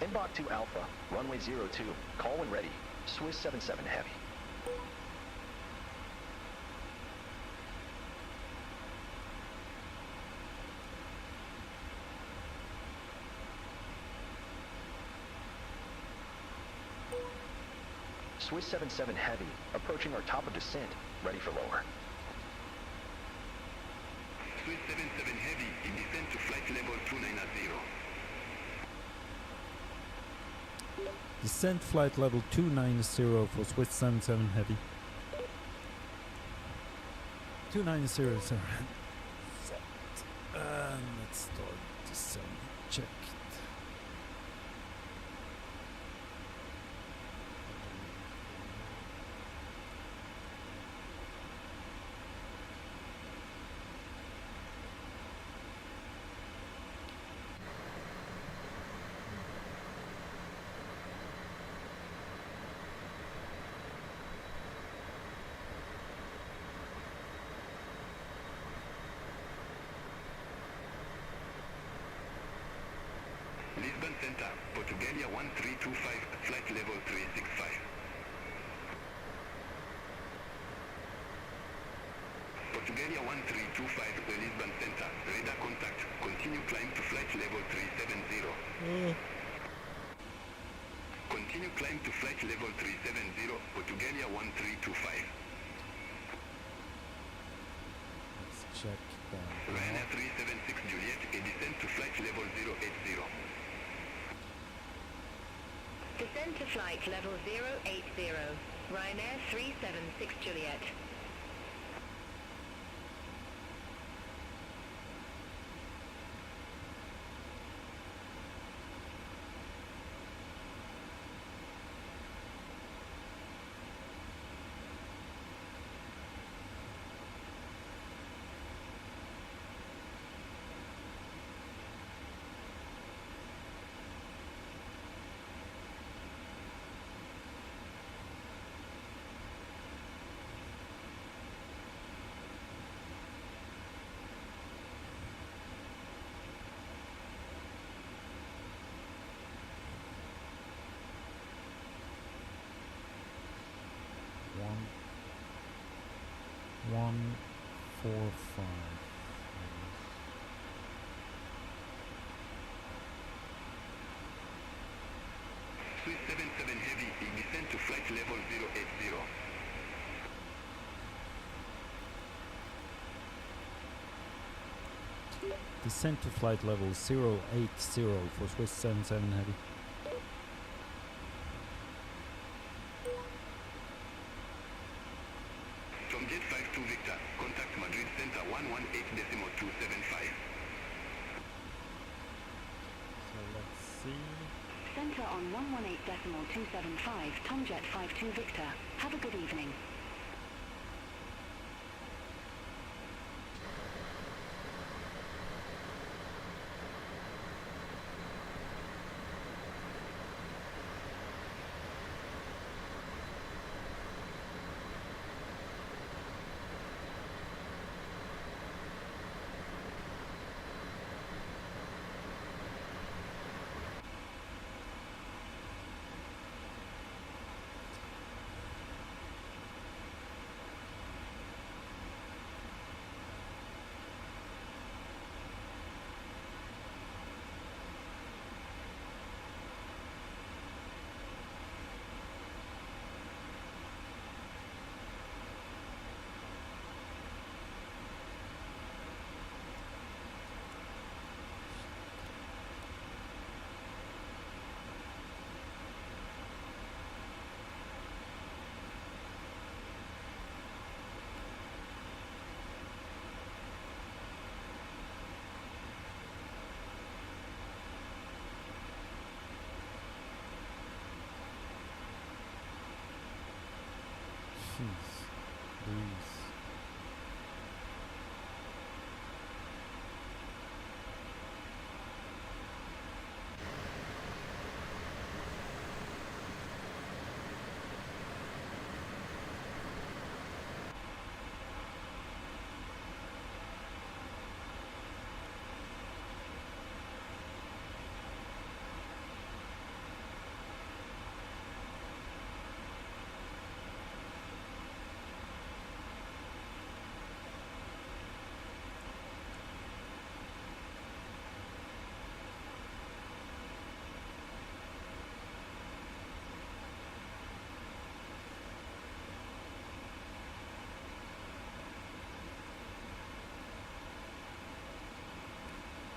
Inbox 2 Alpha, runway 02, call when ready, Swiss 77 Heavy. Swiss 77 Heavy, approaching our top of descent, ready for lower. Swiss 77 Heavy, in descent to flight level 290. Descent flight level 290 for Swiss 77 Heavy. 290 sir. Set. And let's start descent. Check. Lisbon Center, Portugalia 1325, flight level 365. Portugalia 1325, the Lisbon Center, radar contact, continue climb to flight level 370. Continue climb to flight level 370, Portugalia 1325. Let's check that. Ryanair 376 Juliet, a descent to flight level 080. Descend to flight level 080, Ryanair 376 Juliet. 145. Swiss 77 Heavy, descend to flight level 080. Descent to flight level 080 for Swiss 77 Heavy. From Jet 52 Victor, contact Madrid Center 118.275. So let's see. Center on 118.275, Tomjet 52 Victor. Have a good evening. Jeez. Breeze.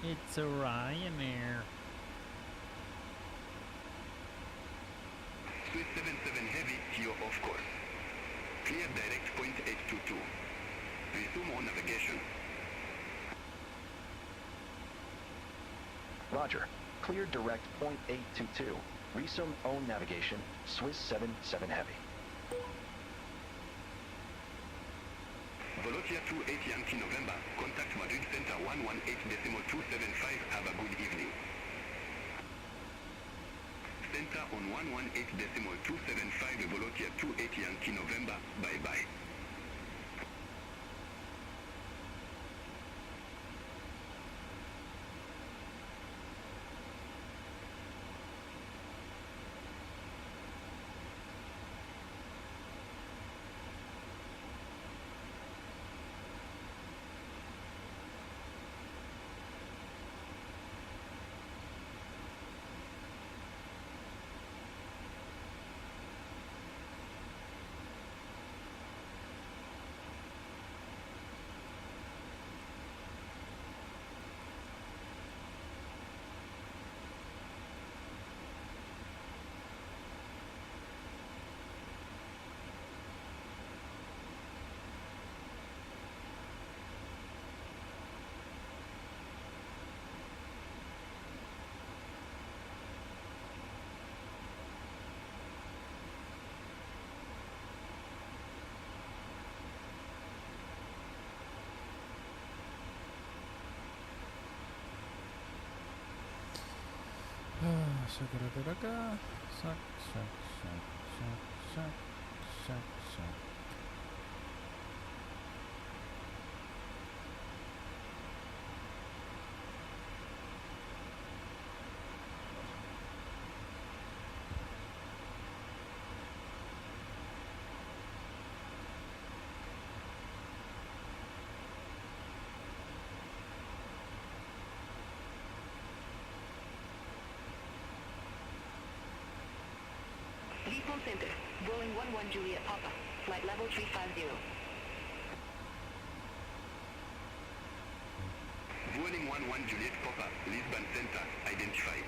It's a Ryanair. Swiss 77 Heavy, here off course. Clear direct point 822. Resume on navigation. Roger. Clear direct point 822. Resume own navigation, Swiss 77 Heavy. Volotia 28 Yankee November, contact Madrid Center 118.275, have a good evening. Center on 118.275, Volotia 28 Yankee November, bye-bye. Shaka-da-da-da-da. Suck, suck, suck, suck, suck, suck, suck. Lisbon Center. Boeing 11 Juliet Papa. Flight level 350. Boeing 11 Juliet Papa, Lisbon Center, identified.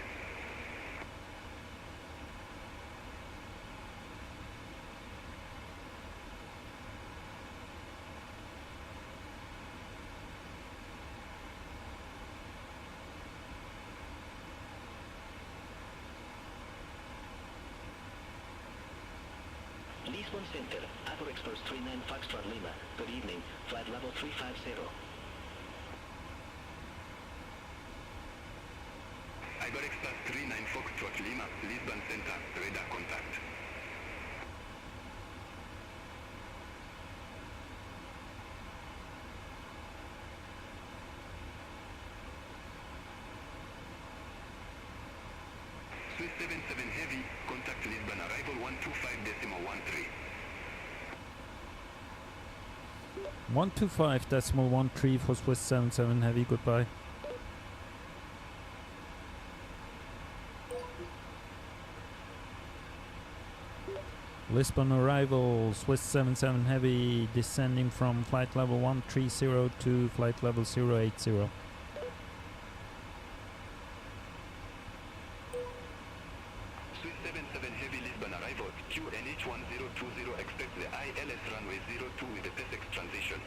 Lisbon Center, Apple Express 39 Foxtrot Lima. Good evening. Flight level 350. Apple Express 39 Foxtrot Lima, Lisbon Center, radar contact. Swiss 77 Heavy, contact Lisbon arrival 125.13. 125.13 for Swiss 77 Heavy, goodbye. Lisbon arrival, Swiss 77 Heavy, descending from flight level 130 to flight level 080. Swiss 77 Heavy Lisbon arrival, QNH 1020, expect the ILS runway 02 with the PSX transition.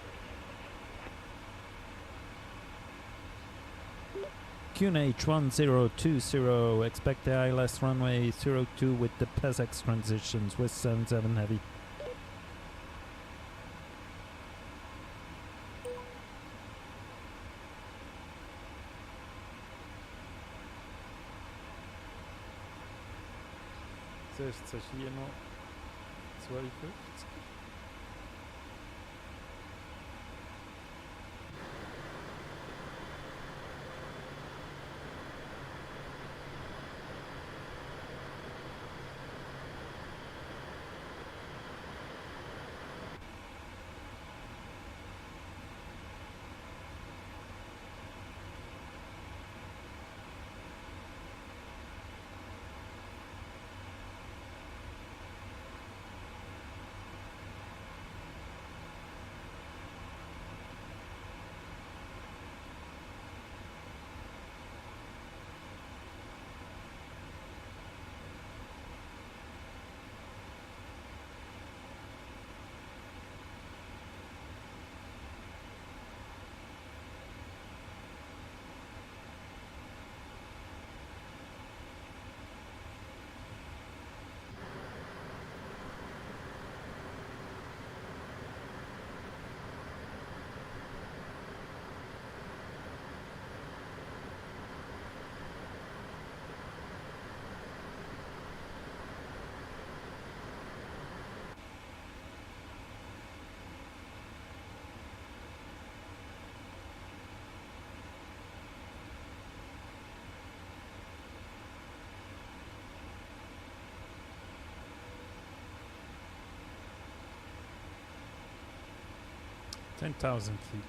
QNH 1020, expect the ILS runway 02 with the PSX transition, Swiss 77 Heavy. Coś hier noch 250. $10,000 feet.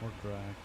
More drag.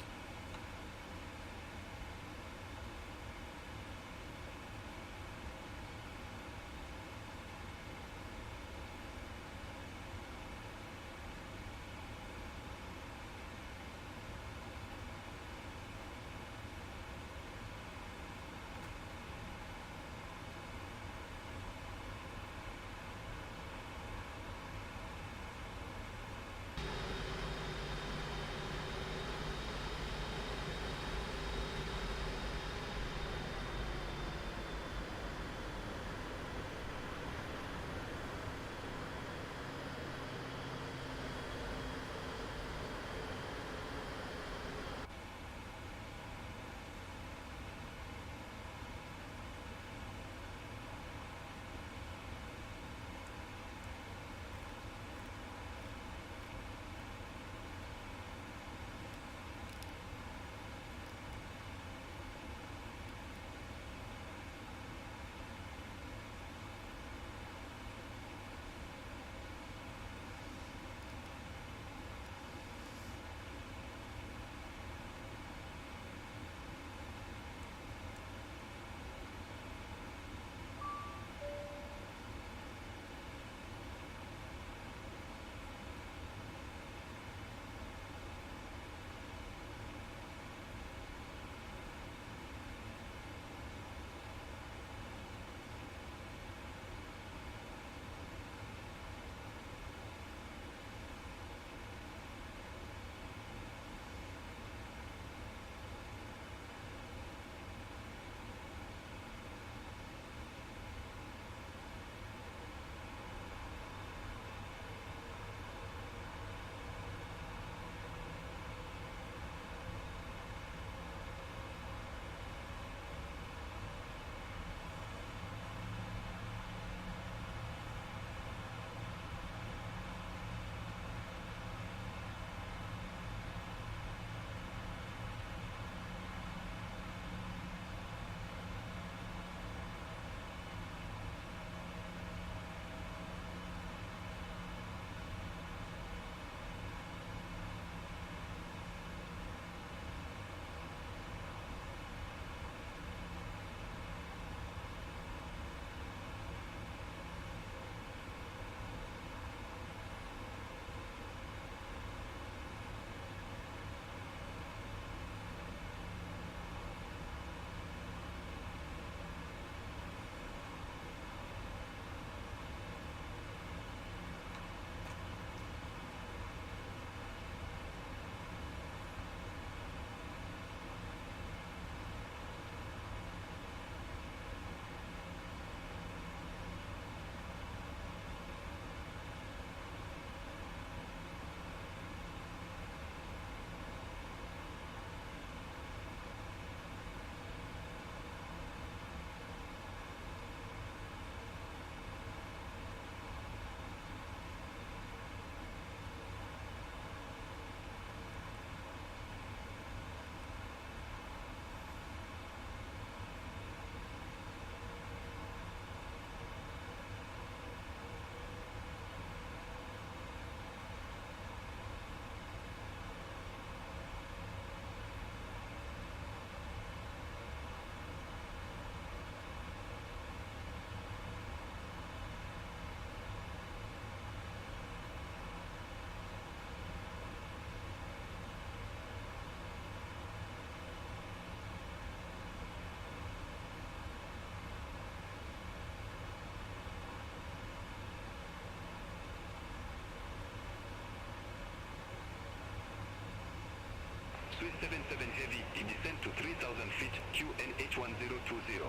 Swiss 77 Heavy in descent to 3,000 feet, QNH1020.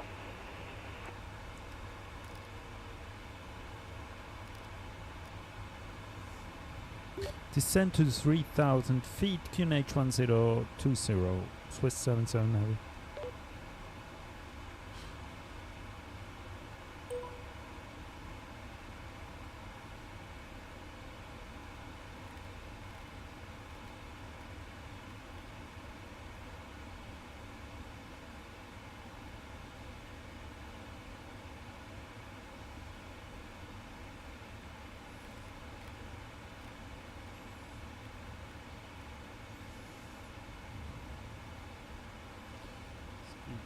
Descend to 3,000 feet, QNH1020, Swiss 77 Heavy.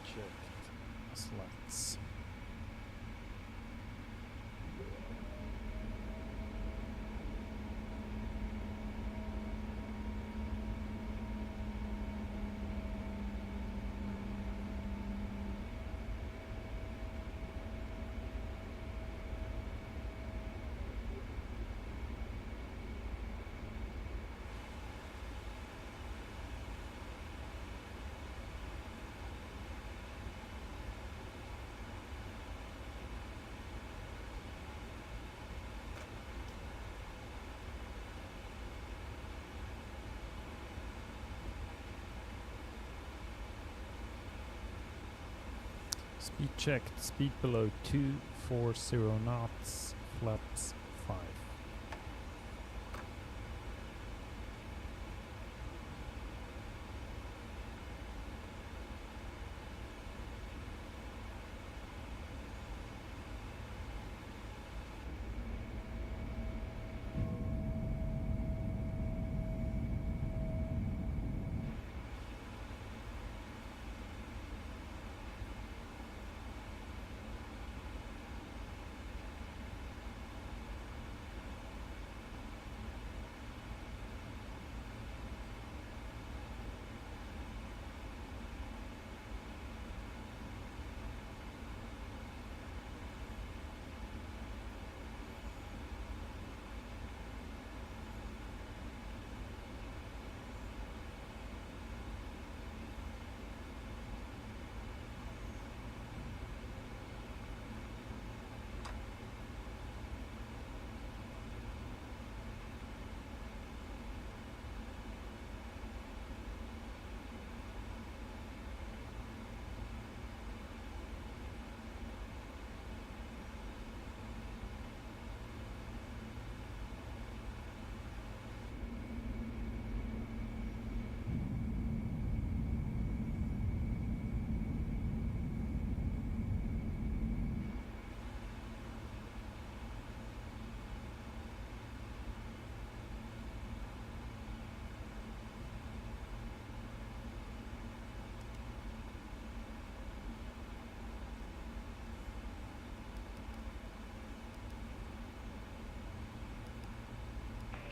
Checked slots. Speed checked, speed below 240 knots, flaps 5.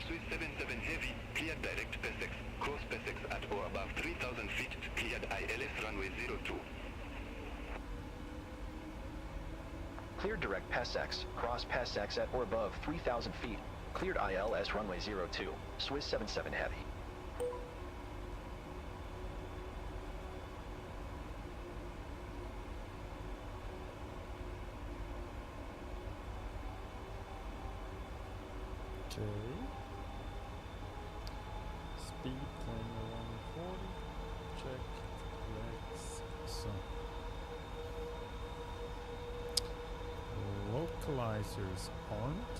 Swiss 77 Heavy, cleared direct PSX, cross PSX at or above 3,000 feet, cleared ILS runway 02. Cleared direct PSX, cross PSX at or above 3,000 feet, cleared ILS runway 02, Swiss 77 Heavy. Okay. Speed time around 40. Check. Legs. So. Localizers aren't.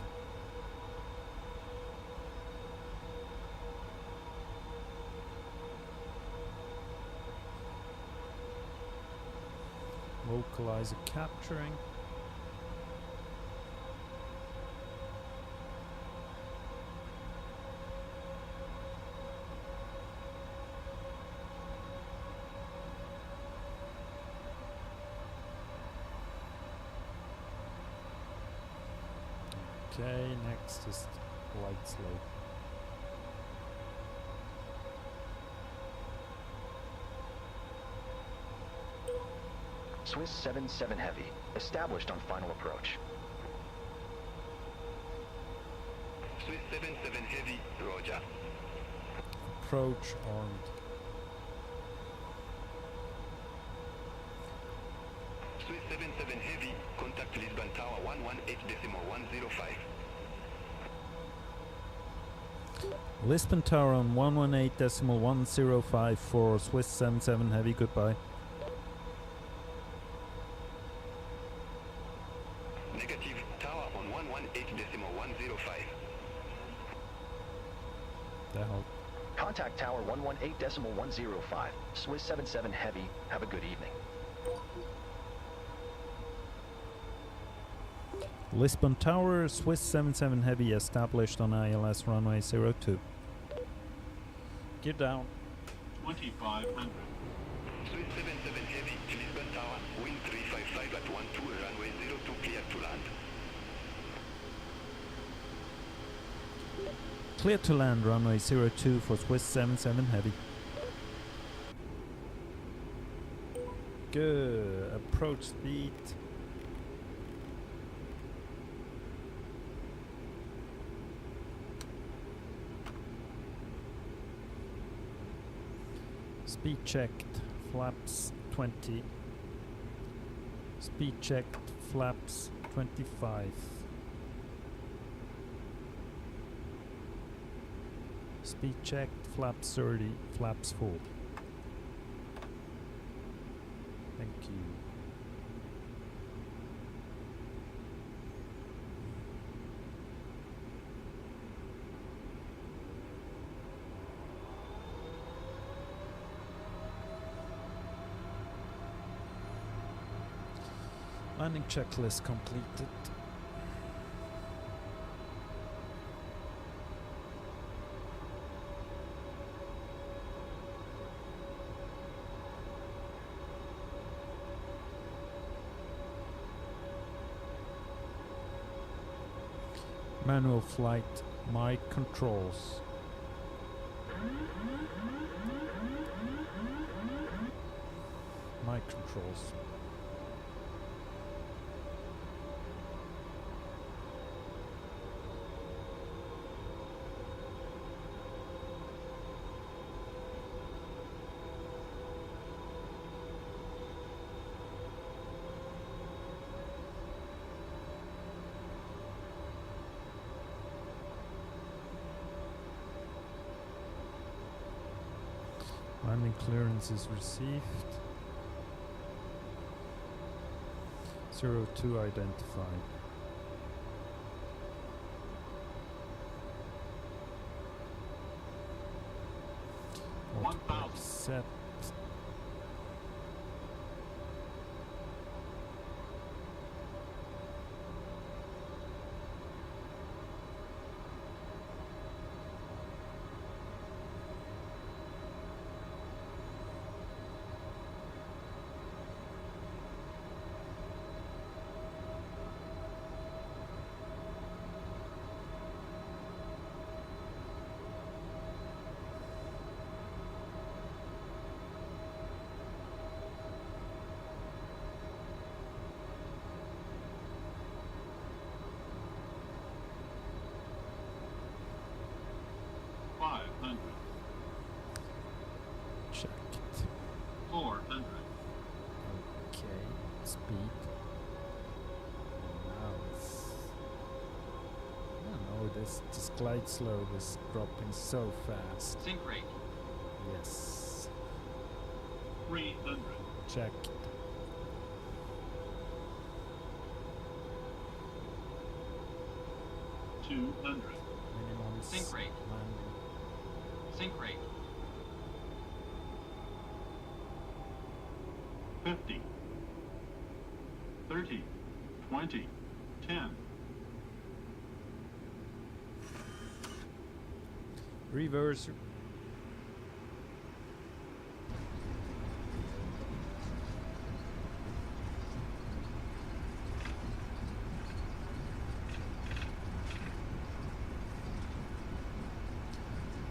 Localizer capturing. Okay, next is light slope. Swiss 77 Heavy, established on final approach. Swiss 77 Heavy, roger. Approach armed. Lisbon Tower 118.105. Lisbon Tower on 118.105 for Swiss 77 Heavy, goodbye. Negative, Tower on 118.105. The hell? Contact Tower 118.105. Swiss 77 Heavy, have a good evening. Lisbon Tower, Swiss 77 Heavy established on ILS runway 02. Gear down. 2500. Swiss 77 Heavy, Lisbon Tower, wind 355 at 12, runway 02, clear to land. Clear to land, runway 02 for Swiss 77 Heavy. Good. Approach speed. Speed checked, flaps 20. Speed checked, flaps 25. Speed checked, flaps 30, flaps full. Thank you. Landing checklist completed. Manual flight, mic controls. Mic controls. Landing clearance is received. 02 identified. Accept. Checked. 400. Okay, speed. Now it's... I don't know, this glide slope is dropping so fast. Sync rate. Yes. 300. Checked. $200. Minimum Sync rate. landing. Sync rate. 50. 30. 20. 10. Reverse.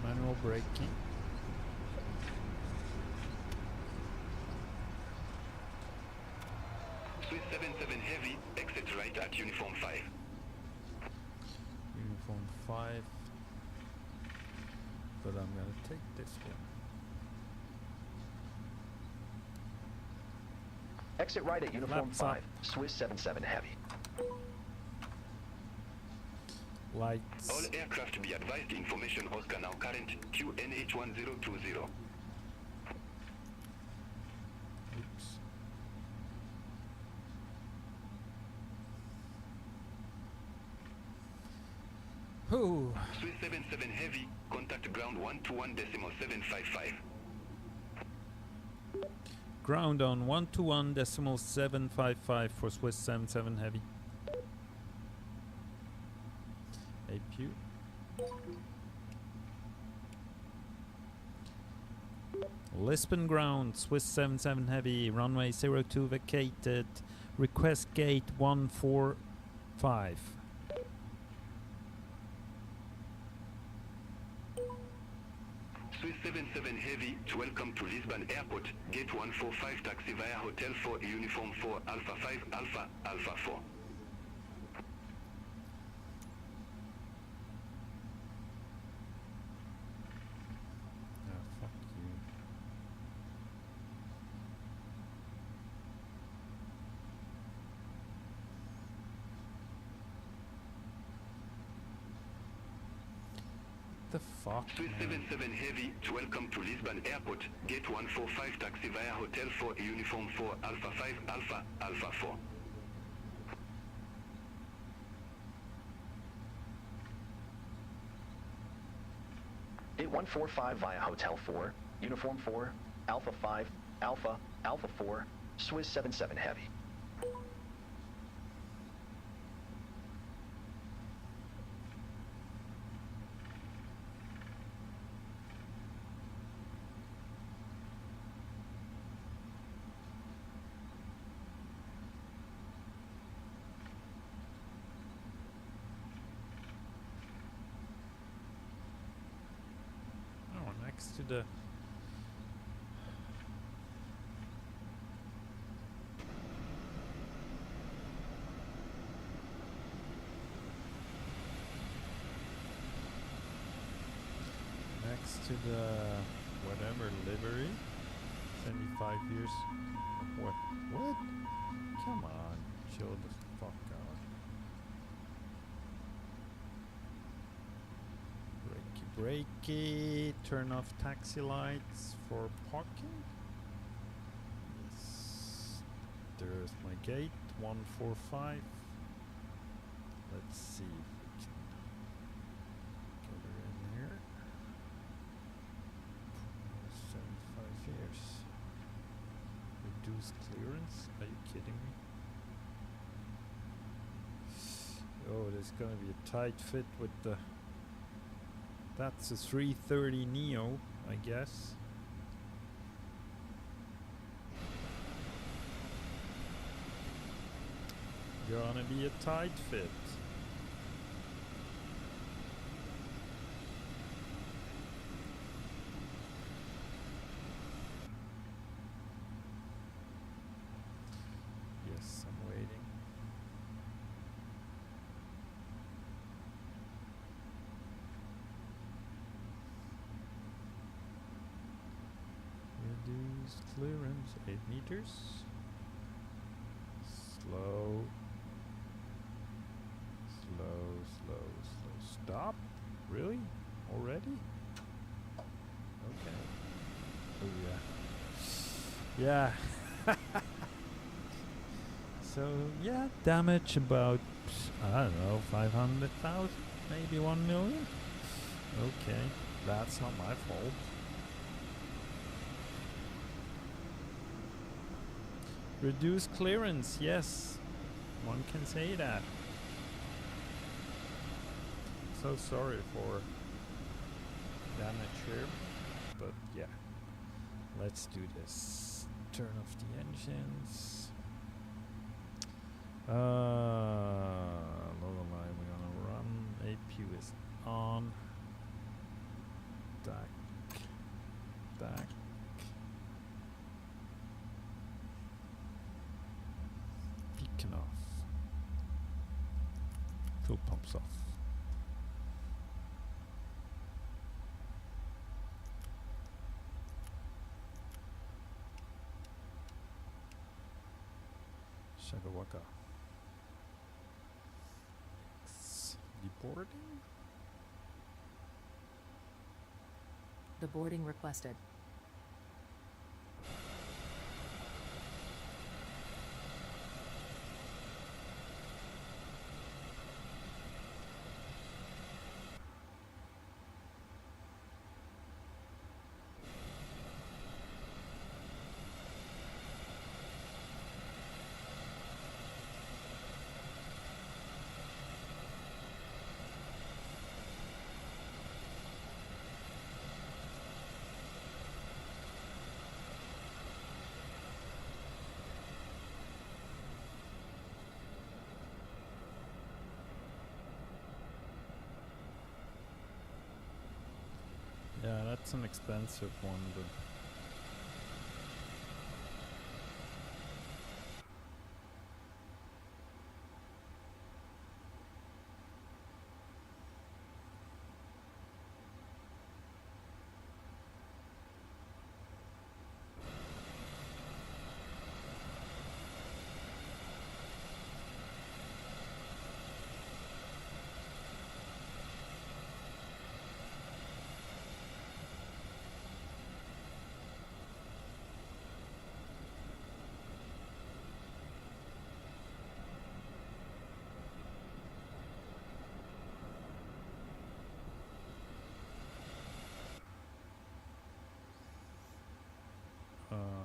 Manual braking. Swiss 77 Heavy, exit right at Uniform 5. Uniform 5. But I'm gonna take this one. Exit right at Uniform Flaps up. 5, Swiss 77 Heavy. Lights. All aircraft be advised information Oscar now current QNH1020. Oops. Ooh. Swiss 77 Heavy, contact ground 121.755. Ground on 121.755 for Swiss 77 Heavy. APU. Lisbon ground, Swiss 77 Heavy, runway 02 vacated, request gate 145. Swiss 77 Heavy, welcome to Lisbon Airport, gate 145 taxi via Hotel 4 Uniform 4 Alpha 5 Alpha Alpha 4. Fuck you. The fuck, Swiss man? 77 Heavy, welcome to Lisbon Airport, gate 145 taxi via Hotel 4 Uniform 4 Alpha 5 Alpha Alpha 4. Gate 145 via Hotel 4, Uniform 4, Alpha 5, Alpha, Alpha 4, Swiss 77 Heavy. Oh, next to the... Next to the whatever livery, 75 years. What? What? Come on, chill the fuck out. Breaky, breaky. Turn off taxi lights for parking. Yes. There's my gate, 145. Let's see if we can get her in here. 75 years. Reduced clearance? Are you kidding me? Oh, there's gonna be a tight fit with the... That's a 330 Neo, I guess. Gonna be a tight fit. Yes, I'm waiting. Reduce clearance 8 meters. Slow. Slow, slow, slow. Stop? Really? Already? Okay. Oh yeah. Yeah. So yeah, damage about, I don't know, 500,000, maybe 1 million. Okay, that's not my fault. Reduce clearance, yes, one can say that. So sorry for damage here, but yeah, let's do this. Turn off the engines. Lorelei, we're gonna run. APU is on. DAC. DAC. Beacon off. Fuel pumps off. Shagawaka. boarding? The boarding requested. Yeah, that's an expensive one, but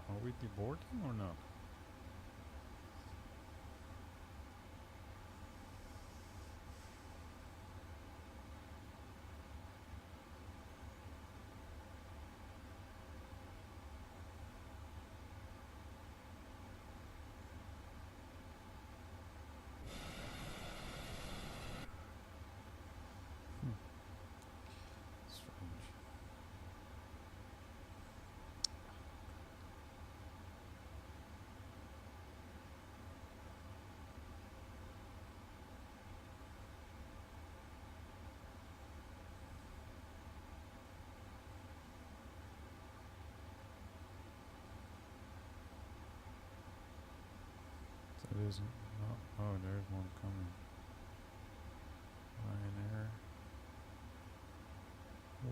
are we deboarding or not? Strange. So there's no, oh, there's one coming. Ryanair.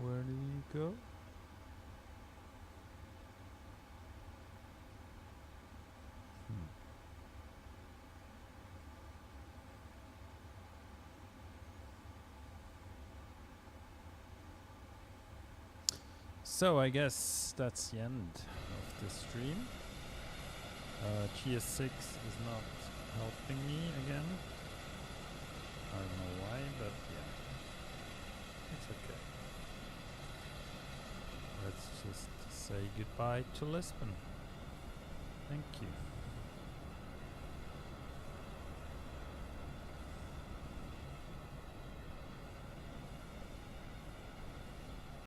Where did he go? So I guess that's the end of the stream. GS6 is not helping me again. I don't know why, but yeah, it's okay. Let's just say goodbye to Lisbon. Thank you.